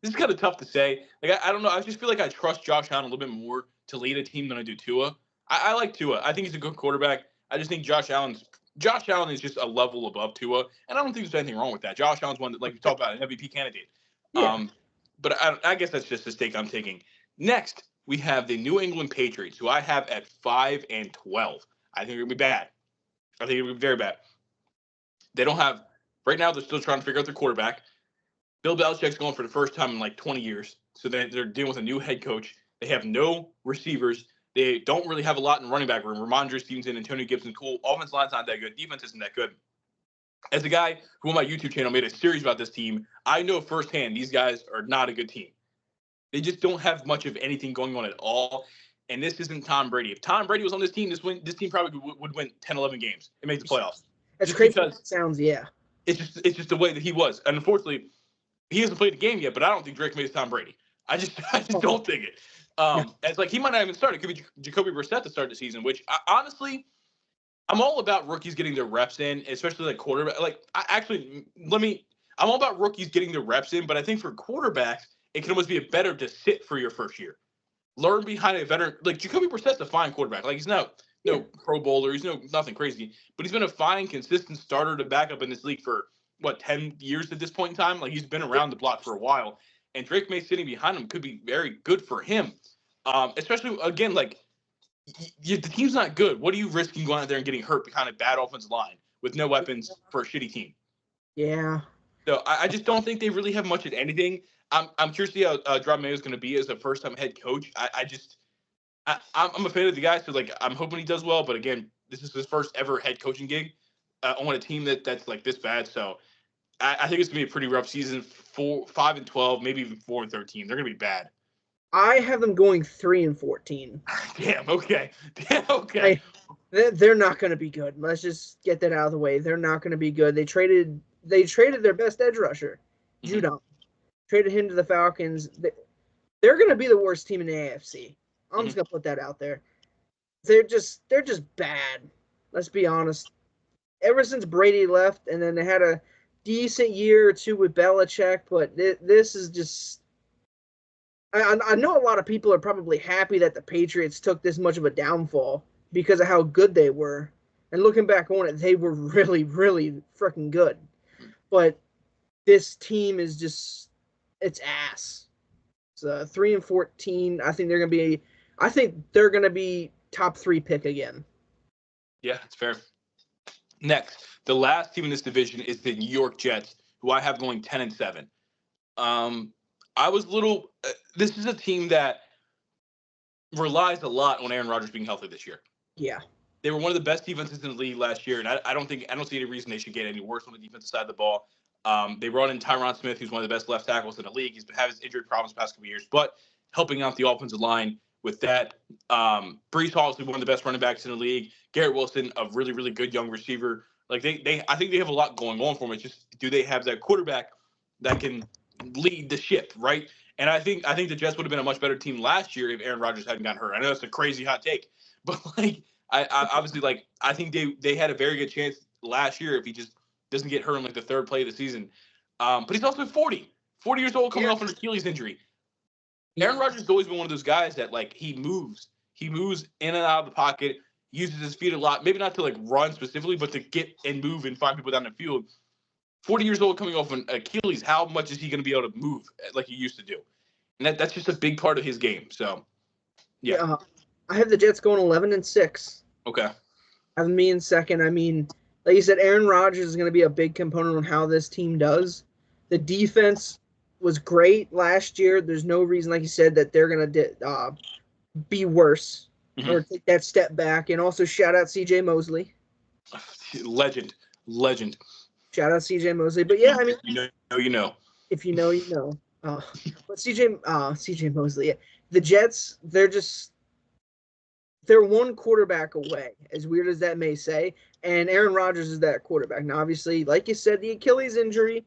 This is kind of tough to say. Like, I don't know. I just feel like I trust Josh Allen a little bit more to lead a team than I do Tua. I like Tua. I think he's a good quarterback. I just think Josh Allen is just a level above Tua, and I don't think there's anything wrong with that. Josh Allen's one that, like we talked about, an MVP candidate. Yeah. But I guess that's just a stake I'm taking. Next, we have the New England Patriots, who I have at 5-12. I think they're going to be bad. I think they're going to be very bad. They don't have – right now they're still trying to figure out their quarterback. Bill Belichick's going for the first time in like 20 years. So they're dealing with a new head coach. They have no receivers. They don't really have a lot in running back room. Ramondre Stevenson, Antonio Gibson, cool. Offense line's not that good. Defense isn't that good. As a guy who on my YouTube channel made a series about this team, I know firsthand these guys are not a good team. They just don't have much of anything going on at all. And this isn't Tom Brady. If Tom Brady was on this team this team probably would win 10, 11 games and make the playoffs. That's crazy. Because it sounds, yeah. It's just the way that he was. And unfortunately, he hasn't played the game yet, but I don't think Drake made Tom Brady. I just don't think it. It's like he might not even start. It could be Jacoby Brissett to start the season, which honestly, I'm all about rookies getting their reps in, especially like quarterback. Like, I'm all about rookies getting their reps in, but I think for quarterbacks, it can almost be better to sit for your first year. Learn behind a veteran. Like, Jacoby Brissett's a fine quarterback. Like, he's no Pro Bowler. He's nothing crazy, but he's been a fine, consistent starter to back up in this league for, 10 years at this point in time? Like, he's been around the block for a while. And Drake May sitting behind him could be very good for him. Especially, again, like, the team's not good. What are you risking going out there and getting hurt behind a bad offensive line with no weapons for a shitty team? Yeah. So I just don't think they really have much of anything. I'm curious to see how Rob Mayo is going to be as a first-time head coach. I'm a fan of the guy, so, like, I'm hoping he does well. But, again, this is his first ever head coaching gig on a team that's, like, this bad. So I think it's going to be a pretty rough season. 5-12, maybe even 4-13. They're going to be bad. I have them going 3-14. Damn. Okay. Damn. Okay. They're not going to be good. Let's just get that out of the way. They're not going to be good. They traded their best edge rusher, Mm-hmm. Judon. Traded him to the Falcons. They're going to be the worst team in the AFC. I'm just going to put that out there. They're just bad. Let's be honest. Ever since Brady left, and then they had a decent year or two with Belichick, but this is just. I know a lot of people are probably happy that the Patriots took this much of a downfall because of how good they were. And looking back on it, they were really, really freaking good. But this team is just, it's ass. It's 3-14. I think they're gonna be top 3 pick again. Yeah, that's fair. Next, the last team in this division is the New York Jets, who I have going 10-7. I was little. This is a team that relies a lot on Aaron Rodgers being healthy this year. Yeah. They were one of the best defenses in the league last year, and I don't see any reason they should get any worse on the defensive side of the ball. They brought in Tyron Smith, who's one of the best left tackles in the league. He's been having injury problems the past couple of years, but helping out the offensive line with that. Breece Hall is one of the best running backs in the league. Garrett Wilson, a really, really good young receiver. Like I think they have a lot going on for them. It's just, do they have that quarterback that can lead the ship, right? And I think the Jets would have been a much better team last year if Aaron Rodgers hadn't gotten hurt. I know that's a crazy hot take, but like I obviously, like, I think they had a very good chance last year if he just doesn't get hurt in like the third play of the season. But he's also 40 years old, coming off an Achilles injury. Aaron Rodgers has always been one of those guys that, like, he moves in and out of the pocket, uses his feet a lot, maybe not to like run specifically, but to get and move and find people down the field. 40 years old, coming off an Achilles, how much is he going to be able to move like he used to do? And that's just a big part of his game. So, yeah. I have the Jets going 11-6. Okay. I have me in second. I mean, like you said, Aaron Rodgers is going to be a big component on how this team does. The defense was great last year. There's no reason, like you said, that they're going to be worse or take that step back. And also, shout out C.J. Mosley. Legend. Shout out C.J. Mosley. But yeah, I mean, you know. If you know, you know. But C.J. Mosley, yeah. The Jets, they're one quarterback away, as weird as that may say, and Aaron Rodgers is that quarterback. Now, obviously, like you said, the Achilles injury,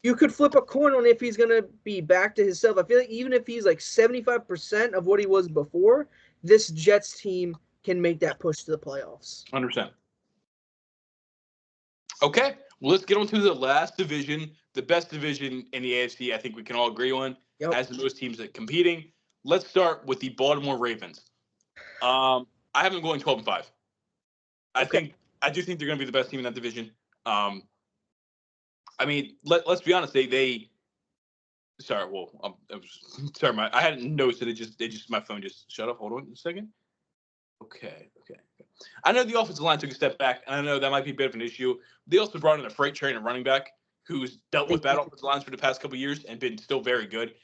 you could flip a coin on if he's going to be back to himself. I feel like even if he's like 75% of what he was before, this Jets team can make that push to the playoffs. 100%. Okay, well, let's get on to the last division, the best division in the AFC. I think we can all agree on, as the most teams that competing. Let's start with the Baltimore Ravens. I have them going 12-5. I do think they're going to be the best team in that division. I mean, let's be honest. Sorry. Well, sorry. I hadn't noticed that my phone just shut off. Hold on a second. Okay. I know the offensive line took a step back, and I know that might be a bit of an issue. They also brought in a freight train and running back who's dealt with bad offensive lines for the past couple of years and been still very good.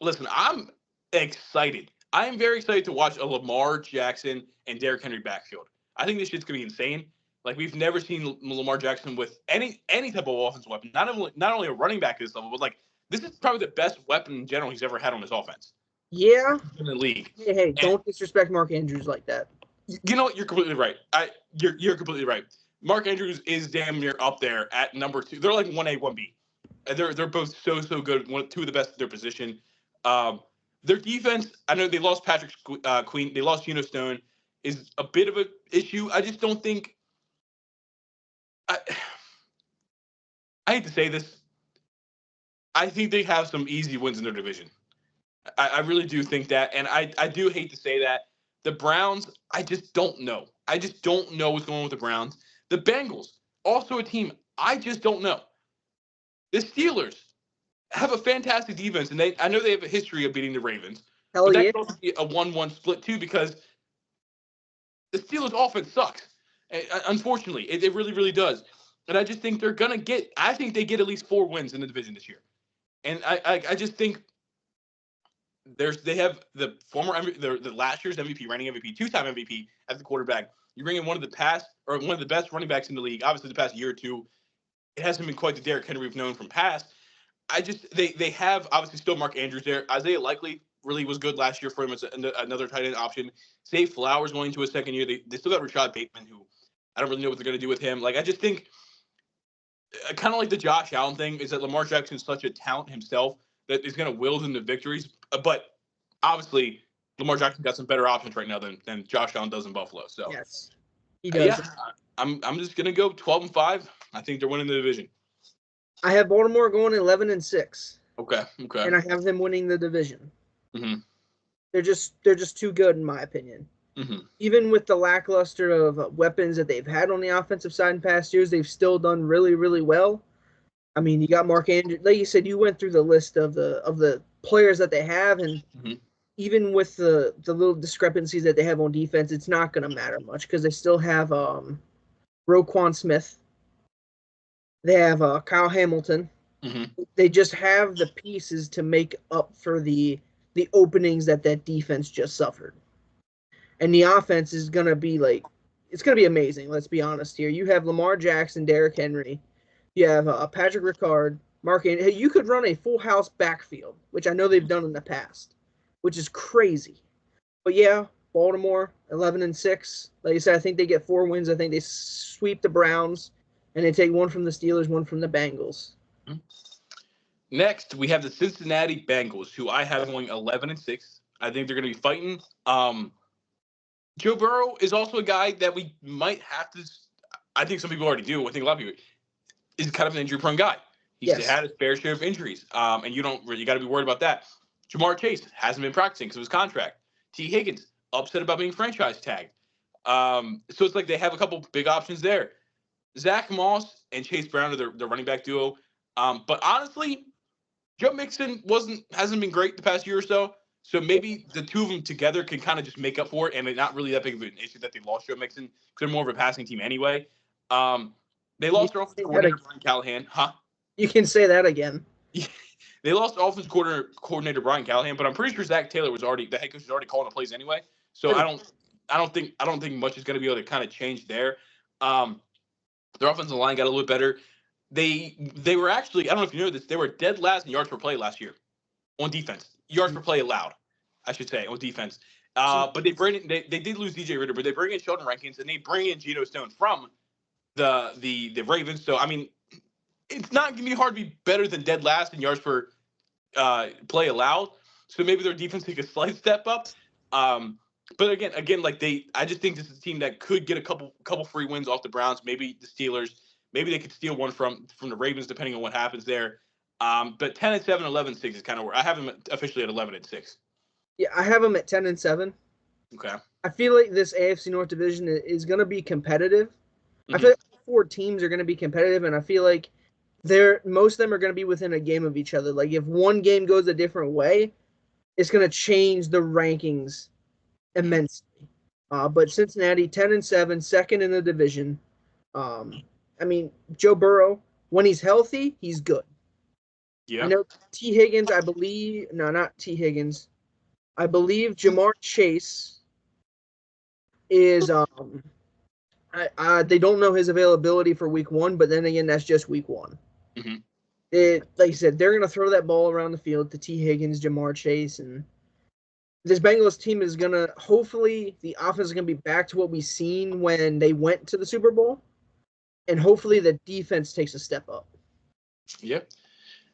Listen, I'm excited. I am very excited to watch a Lamar Jackson and Derrick Henry backfield. I think this shit's gonna be insane. Like, we've never seen Lamar Jackson with any type of offensive weapon. Not only a running back at this level, but like, this is probably the best weapon in general he's ever had on his offense. Yeah. In the league. Hey, don't disrespect Mark Andrews like that. You know what? You're completely right. You're completely right. Mark Andrews is damn near up there at number 2. They're like 1A, 1B. And they're both so good. Two of the best at their position. Their defense, I know they lost Patrick Queen. They lost Geno Stone, is a bit of an issue. I just don't think. I hate to say this. I think they have some easy wins in their division. I really do think that. And I do hate to say that. The Browns, I just don't know. I just don't know what's going on with the Browns. The Bengals, also a team, I just don't know. The Steelers have a fantastic defense, and I know they have a history of beating the Ravens. Hell but that yeah. could also be a 1-1 split, too, because the Steelers' offense sucks. Unfortunately, it really, really does. And I just think they're going to get – I think they get at least 4 wins in the division this year. And I just think – they have the last year's MVP, reigning MVP, 2-time MVP as the quarterback. You bring in one of the best running backs in the league. Obviously, the past year or two, it hasn't been quite the Derrick Henry we've known from past. they have obviously still Mark Andrews there. Isaiah Likely really was good last year for him as another tight end option. Zay Flowers going into his second year. They still got Rashad Bateman, who I don't really know what they're going to do with him. Like, I just think kind of like the Josh Allen thing is that Lamar Jackson is such a talent himself that he's going to will them to victories. But obviously, Lamar Jackson got some better options right now than Josh Allen does in Buffalo. So yes, he does. I'm just going to go 12-5. I think they're winning the division. I have Baltimore going 11-6. Okay. And I have them winning the division. Mm-hmm. They're just too good in my opinion. Mm-hmm. Even with the lackluster of weapons that they've had on the offensive side in past years, they've still done really, really well. I mean, you got Mark Andrews. Like you said, you went through the list of the players that they have, and even with the little discrepancies that they have on defense, it's not going to matter much because they still have Roquan Smith. They have Kyle Hamilton. Mm-hmm. They just have the pieces to make up for the openings that defense just suffered. And the offense is going to be it's going to be amazing. Let's be honest here. You have Lamar Jackson, Derrick Henry. You have Patrick Ricard, Mark Andrews. Hey, you could run a full house backfield, which I know they've done in the past, which is crazy. But yeah, Baltimore 11-6. Like I said, I think they get 4 wins. I think they sweep the Browns, and they take 1 from the Steelers, 1 from the Bengals. Next, we have the Cincinnati Bengals, who I have going 11-6. I think they're going to be fighting. Joe Burrow is also a guy that we might have to. I think some people already do. I think a lot of people is kind of an injury-prone guy. He's had his fair share of injuries, and you got to be worried about that. Jamar Chase hasn't been practicing because of his contract. T. Higgins upset about being franchise tagged. So it's like they have a couple big options there. Zach Moss and Chase Brown are the running back duo. But honestly, Joe Mixon hasn't been great the past year or so. So maybe the two of them together can kind of just make up for it, and it's not really that big of an issue that they lost Joe Mixon because they're more of a passing team anyway. They lost their offensive coordinator, Brian Callahan. You can say that again. They lost offensive coordinator Brian Callahan, but I'm pretty sure Zach Taylor the head coach was already calling the plays anyway. So I don't think much is going to be able to kind of change there. Their offensive line got a little bit better. They were actually, I don't know if you know this, they were dead last in yards per play last year on defense. Yards per play allowed, I should say, on defense. But they did lose DJ Ritter, but they bring in Sheldon Rankins and they bring in Geno Stone from the Ravens. So I mean, it's not going to be hard to be better than dead last in yards per play allowed. So maybe their defense take a slight step up. But again, I just think this is a team that could get a couple free wins off the Browns, maybe the Steelers. Maybe they could steal one from the Ravens, depending on what happens there. But 10-7, 11-6 is kind of where I have them officially at 11-6. Yeah, I have them at 10-7. Okay. I feel like this AFC North division is going to be competitive. Mm-hmm. I feel like 4 teams are going to be competitive, and I feel like most of them are going to be within a game of each other. Like if one game goes a different way, it's going to change the rankings immensely. But Cincinnati 10-7, second in the division. I mean, Joe Burrow, when he's healthy, he's good. Yeah. I know T. Higgins, I believe. No, not T. Higgins. I believe Jamar Chase is. They don't know his availability for week 1, but then again, that's just week 1. Mm-hmm. Like you said, they're going to throw that ball around the field to T. Higgins, Jamar Chase, and this Bengals team is going to. Hopefully, the offense is going to be back to what we've seen when they went to the Super Bowl. And hopefully the defense takes a step up. Yep.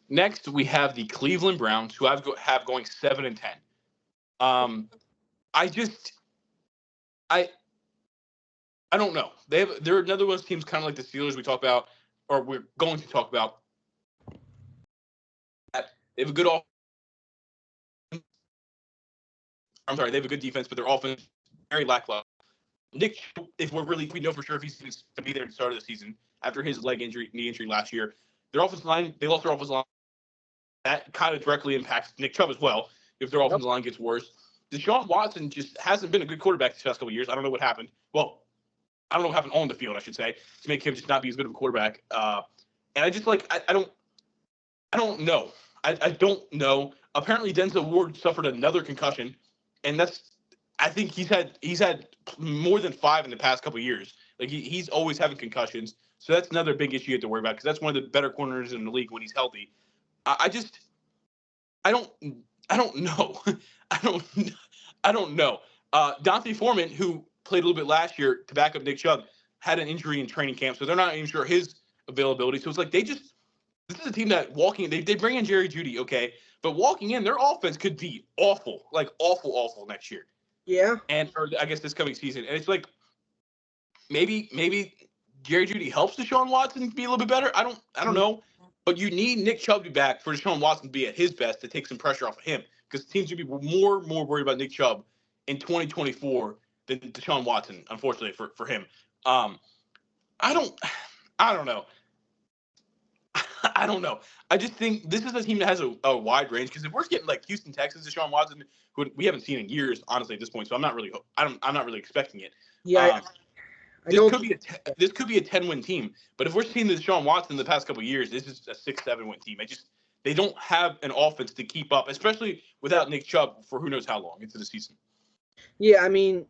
Next, we have the Cleveland Browns, who have going 7-10. I don't know. They're another one of those teams kind of like the Steelers we talk about, or we're going to talk about. They have a good offense. I'm sorry, they have a good defense, but their offense is very lackluster. Nick, if we know for sure if he's going to be there at the start of the season after his knee injury last year, their offensive line, they lost their offensive line. That kind of directly impacts Nick Chubb as well if their offensive line gets worse. Deshaun Watson just hasn't been a good quarterback these past couple of years. I don't know what happened. Well, I don't know what happened on the field, I should say, to make him just not be as good of a quarterback. And I just I don't know. I don't know. Apparently, Denzel Ward suffered another concussion, and I think he's had more than 5 in the past couple of years. Like he's always having concussions, so that's another big issue you have to worry about because that's one of the better corners in the league when he's healthy. I don't know. I don't know. Dante Foreman, who played a little bit last year to back up Nick Chubb, had an injury in training camp, so they're not even sure his availability. So it's like this is a team that they bring in Jerry Jeudy, okay, but walking in, their offense could be awful, like awful next year. Yeah. Or I guess this coming season. And it's like maybe Jerry Jeudy helps Deshaun Watson be a little bit better. I don't know. But you need Nick Chubb to be back for Deshaun Watson to be at his best to take some pressure off of him. Because teams should be more worried about Nick Chubb in 2024 than Deshaun Watson, unfortunately, for him. I don't know. I don't know. I just think this is a team that has a wide range. Because if we're getting like Houston Texans, Deshaun Watson, who we haven't seen in years, honestly, at this point, so I'm not really expecting it. Yeah. This could be a 10-win team, but if we're seeing the Deshaun Watson in the past couple of years, this is a 6-7-win team. They don't have an offense to keep up, especially without Nick Chubb for who knows how long into the season. Yeah, I mean,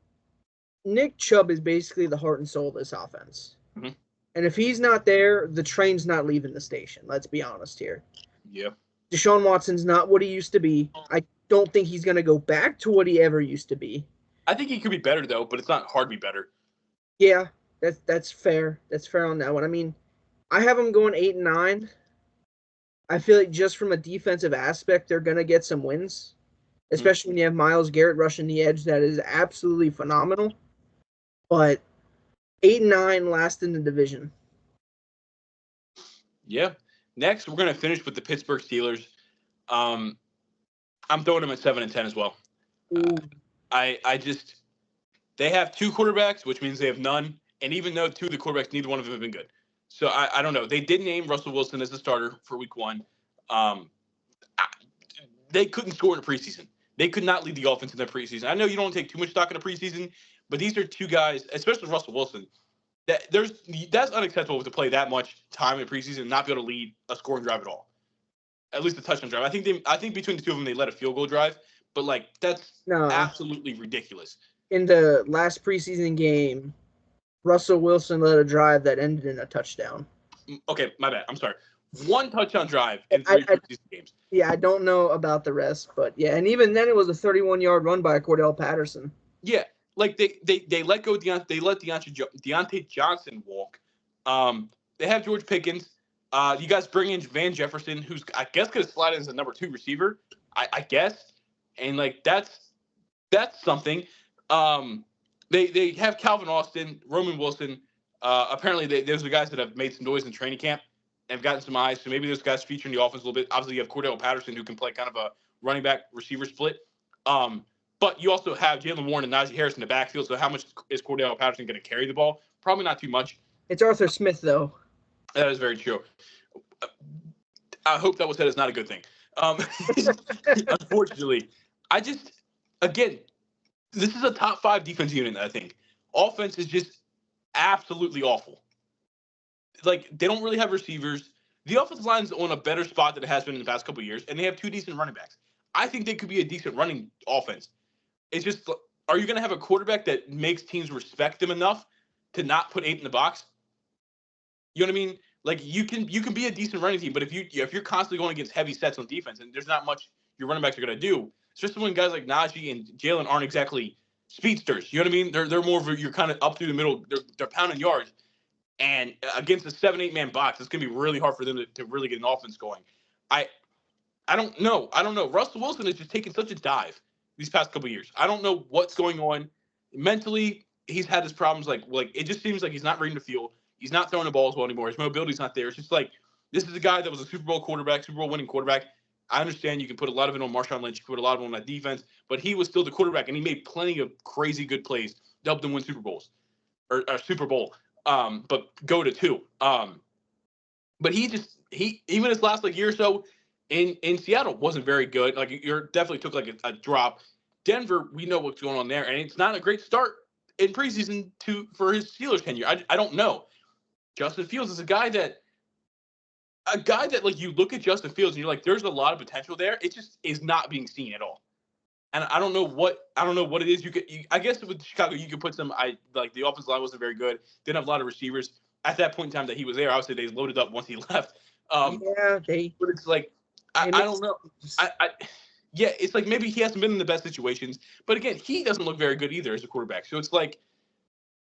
Nick Chubb is basically the heart and soul of this offense. Mm-hmm. And if he's not there, the train's not leaving the station. Let's be honest here. Yeah. Deshaun Watson's not what he used to be. I don't think he's going to go back to what he ever used to be. I think he could be better, though, but it's not hard to be better. Yeah, that's fair. That's fair on that one. I mean, I have them going 8-9. I feel like just from a defensive aspect, they're going to get some wins, especially when you have Myles Garrett rushing the edge. That is absolutely phenomenal. But 8-9 last in the division. Yeah. Next, we're going to finish with the Pittsburgh Steelers. I'm throwing them at 7-10 as well. They have two quarterbacks, which means they have none. And even though two of the quarterbacks, neither one of them have been good. So I don't know. They did name Russell Wilson as the starter for week 1. They couldn't score in the preseason. They could not lead the offense in the preseason. I know you don't take too much stock in the preseason, but these are two guys, especially Russell Wilson, that's unacceptable to play that much time in the preseason and not be able to lead a scoring drive at all. At least a touchdown drive. I think between the two of them, they led a field goal drive, but that's absolutely ridiculous. In the last preseason game, Russell Wilson led a drive that ended in a touchdown. Okay, my bad. I'm sorry. One touchdown drive in 3 preseason games. Yeah, I don't know about the rest, but yeah, and even then it was a 31-yard run by Cordell Patterson. Yeah, they let go Deontay Johnson walk. They have George Pickens. You guys bring in Van Jefferson, who's I guess going to slide in as a number 2 receiver. I guess, and that's something. They have Calvin Austin, Roman Wilson. Apparently, those are the guys that have made some noise in training camp and have gotten some eyes. So maybe those guys feature in the offense a little bit. Obviously, you have Cordell Patterson, who can play kind of a running back receiver split. But you also have Jalen Warren and Najee Harris in the backfield. So how much is Cordell Patterson going to carry the ball? Probably not too much. It's Arthur Smith, though. That is very true. I hope that was said as not a good thing. Unfortunately, this is a top 5 defense unit, I think. Offense is just absolutely awful. They don't really have receivers. The offensive line is on a better spot than it has been in the past couple of years, and they have 2 decent running backs. I think they could be a decent running offense. It's just, are you going to have a quarterback that makes teams respect them enough to not put 8 in the box? You know what I mean? You can be a decent running team, but if you're constantly going against heavy sets on defense and there's not much your running backs are going to do, especially when guys like Najee and Jalen aren't exactly speedsters. You know what I mean? They're more of you're kind of up through the middle. They're pounding yards, and against a 7-8 man box, it's going to be really hard for them to really get an offense going. I don't know. Russell Wilson is just taking such a dive these past couple of years. I don't know what's going on mentally. He's had his problems. It just seems like he's not reading the field. He's not throwing the ball as well anymore. His mobility's not there. It's just this is a guy that was a Super Bowl winning quarterback. I understand you can put a lot of it on Marshawn Lynch. You can put a lot of it on that defense, but he was still the quarterback, and he made plenty of crazy good plays to help them win Super Bowls or Super Bowl. But go to 2. But he even his last year or so in Seattle wasn't very good. You definitely took a drop. Denver, we know what's going on there, and it's not a great start in preseason for his Steelers tenure. I don't know. Justin Fields is a guy that you look at Justin Fields and you're like, there's a lot of potential there. It just is not being seen at all. And I don't know what it is. I guess with Chicago, you could put some. The offensive line wasn't very good. Didn't have a lot of receivers at that point in time that he was there. Obviously, they loaded up once he left. But it's I don't know. Yeah, it's like maybe he hasn't been in the best situations, but again, he doesn't look very good either as a quarterback. So it's like,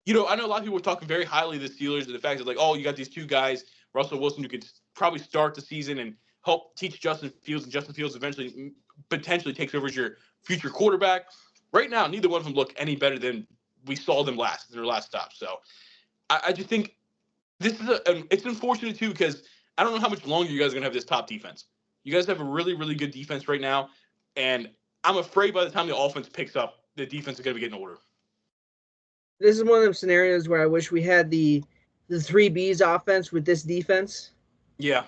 I know a lot of people were talking very highly of the Steelers and the fact that, like, oh, you got these two guys, Russell Wilson, who could probably start the season and help teach Justin Fields, and Justin Fields eventually potentially takes over as your future quarterback. Right now, neither one of them look any better than we saw them in their last stop. So I just think this is it's unfortunate too, because I don't know how much longer you guys are going to have this top defense. You guys have a really, really good defense right now, and I'm afraid by the time the offense picks up, the defense is going to be getting older. This is one of those scenarios where I wish we had the 3Bs offense with this defense. Yeah.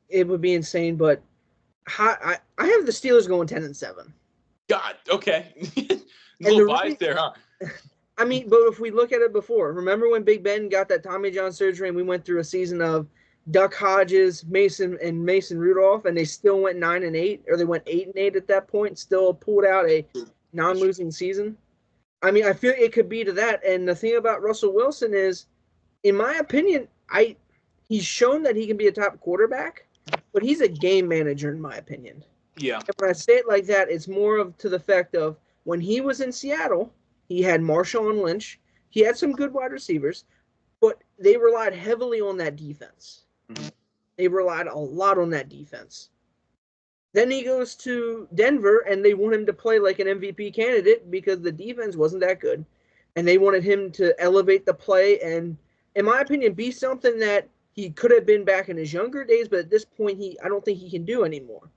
It would be insane, but I have the Steelers going 10-7. God, okay. A little bias there, huh? I mean, but if we look at it before, remember when Big Ben got that Tommy John surgery and we went through a season of Duck Hodges, Mason Rudolph, and they still went 9-8, or they went 8-8 at that point, still pulled out a non-losing season. I mean, I feel it could be to that. And the thing about Russell Wilson is, in my opinion, he's shown that he can be a top quarterback, but he's a game manager, in my opinion. Yeah. And when I say it like that, it's more of to the effect of when he was in Seattle, he had Marshawn Lynch. He had some good wide receivers, but they relied heavily on that defense. Mm-hmm. They relied a lot on that defense. Then he goes to Denver, and they want him to play like an MVP candidate because the defense wasn't that good. And they wanted him to elevate the play and, in my opinion, be something that he could have been back in his younger days, but at this point, I don't think he can do anymore.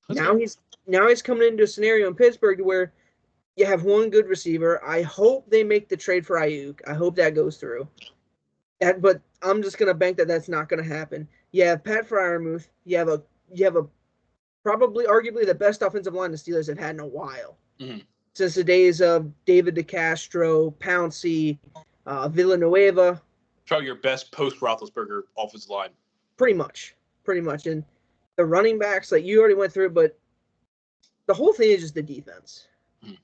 Now he's coming into a scenario in Pittsburgh where you have one good receiver. I hope they make the trade for Ayuk. I hope that goes through. But I'm just gonna bank that that's not gonna happen. You have Pat Freiermuth. You have a probably arguably the best offensive line the Steelers have had in a while. Mm-hmm. Since the days of David DeCastro, Pouncey, Villanueva. Probably your best post-Roethlisberger offensive line. Pretty much. And the running backs, like you already went through, but the whole thing is just the defense. Mm-hmm.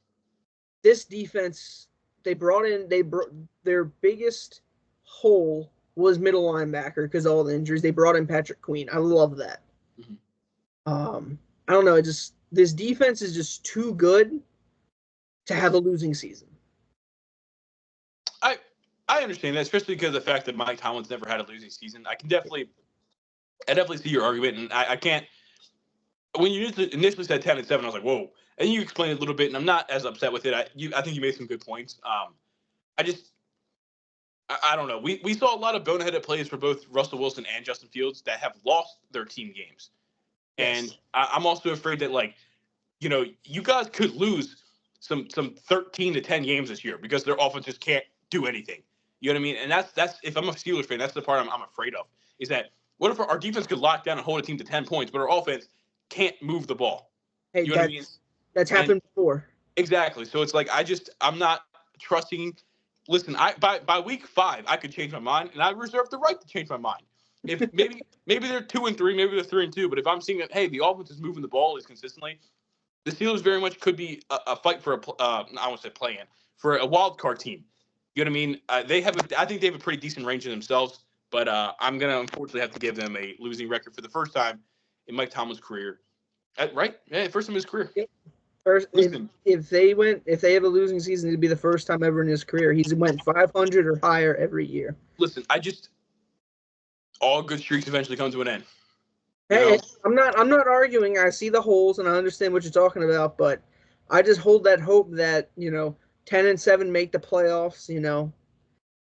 This defense, their biggest hole was middle linebacker because of all the injuries. They brought in Patrick Queen. I love that. Mm-hmm. I don't know. This defense is just too good to have a losing season. I understand that, especially because of the fact that Mike Tomlin's never had a losing season. I definitely see your argument, and I can't. When you initially said 10-7, I was like, whoa. And you explained it a little bit, and I'm not as upset with it. I think you made some good points. I don't know. We saw a lot of boneheaded plays for both Russell Wilson and Justin Fields that have lost their team games. Yes. And I'm also afraid that, like, you guys could lose some 13-10 games this year because their offense just can't do anything. You know what I mean? And that's if I'm a Steelers fan, that's the part I'm afraid of. Is that what if our defense could lock down and hold a team to 10 points, but our offense can't move the ball? Hey, you know what I mean? That's happened before. Exactly. So it's like I'm not trusting. Listen, by week 5, I could change my mind, and I reserve the right to change my mind. If maybe they're 2-3, maybe they're 3-2, but if I'm seeing that, hey, the offense is moving the ball as consistently, the Steelers very much could be a fight for I won't say play-in, for a wild card team. You know what I mean? I think they have a pretty decent range in themselves, but I'm gonna unfortunately have to give them a losing record for the first time in Mike Tomlin's career. Right? Yeah, first time in his career. First, if they have a losing season, it'd be the first time ever in his career. He's went 500 or higher every year. Listen, all good streaks eventually come to an end. Hey, I'm not arguing. I see the holes and I understand what you're talking about, but I just hold that hope that 10-7 make the playoffs.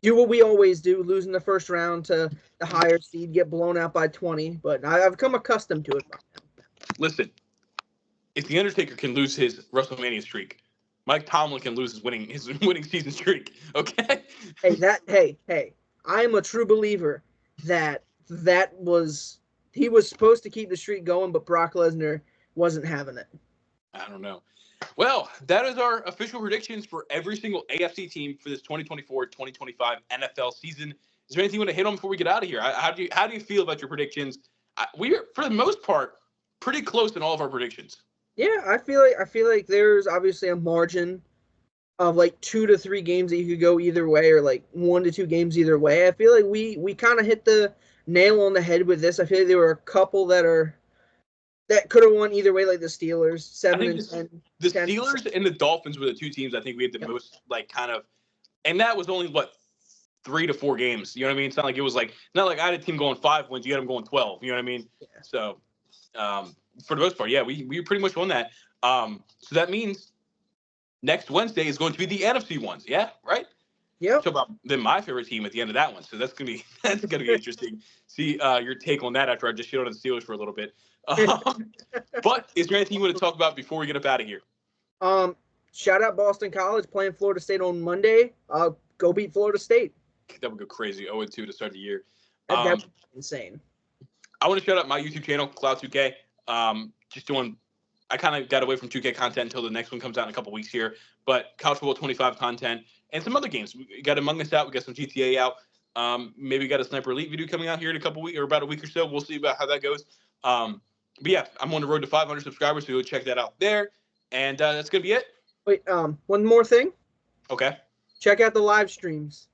Do what we always do, lose in the first round to the higher seed, get blown out by 20. But I've come accustomed to it by now. Listen, if the Undertaker can lose his WrestleMania streak, Mike Tomlin can lose his winning season streak. Okay. Hey, I am a true believer that he was supposed to keep the streak going, but Brock Lesnar wasn't having it. I don't know. Well, that is our official predictions for every single AFC team for this 2024-2025 NFL season. Is there anything you want to hit on before we get out of here? How do you feel about your predictions? We're, for the most part, pretty close in all of our predictions. Yeah, I feel like there's obviously a margin of like 2 to 3 games that you could go either way, or like 1 to 2 games either way. I feel like we kind of hit the nail on the head with this. I feel like there were a couple that are that could have won either way, like the Steelers, I 7 think and 10. the 10. Steelers and the Dolphins were the two teams I think we had the most like kind of, and that was only what 3 to 4 games. You know what I mean? It's not like it was like not like I had a team going 5 wins, you had them going 12. You know what I mean? Yeah. So for the most part, yeah, we pretty much won that. So that means next Wednesday is going to be the NFC ones. Yeah, right. Yep. So about then my favorite team at the end of that one. So that's gonna be interesting. See your take on that after I just shit on the Steelers for a little bit. But is there anything you want to talk about before we get up out of here? Shout out Boston College playing Florida State on Monday. Go beat Florida State. That would go crazy. 0-2 to start the year. That would be insane. I want to shout out my YouTube channel, Cloud2K. Just doing. I kind of got away from 2K content until the next one comes out in a couple weeks here. But College Football 25 content and some other games. We got Among Us out. We got some GTA out. Maybe we got a Sniper Elite video coming out here in a couple weeks or about a week or so. We'll see about how that goes. But yeah, I'm on the road to 500 subscribers, so go check that out there. And that's gonna be it. Wait, one more thing. Okay. Check out the live streams.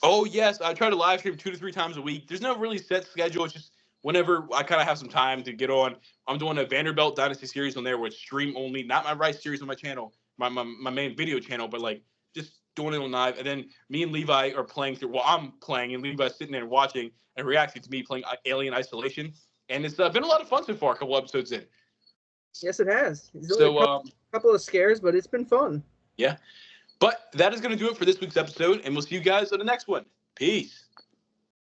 Oh yes, I try to live stream 2 to 3 times a week. There's no really set schedule. It's just whenever I kind of have some time to get on. I'm doing a Vanderbilt Dynasty series on there where it's stream only, not my Rice series on my channel, my main video channel, but like just doing it on live. And then me and Levi are playing through. Well, I'm playing and Levi's sitting there and watching and reacting to me playing Alien Isolation. And it's been a lot of fun so far. A couple episodes in. Yes, it has. So a couple of scares, but it's been fun. Yeah. But that is going to do it for this week's episode, and we'll see you guys on the next one. Peace.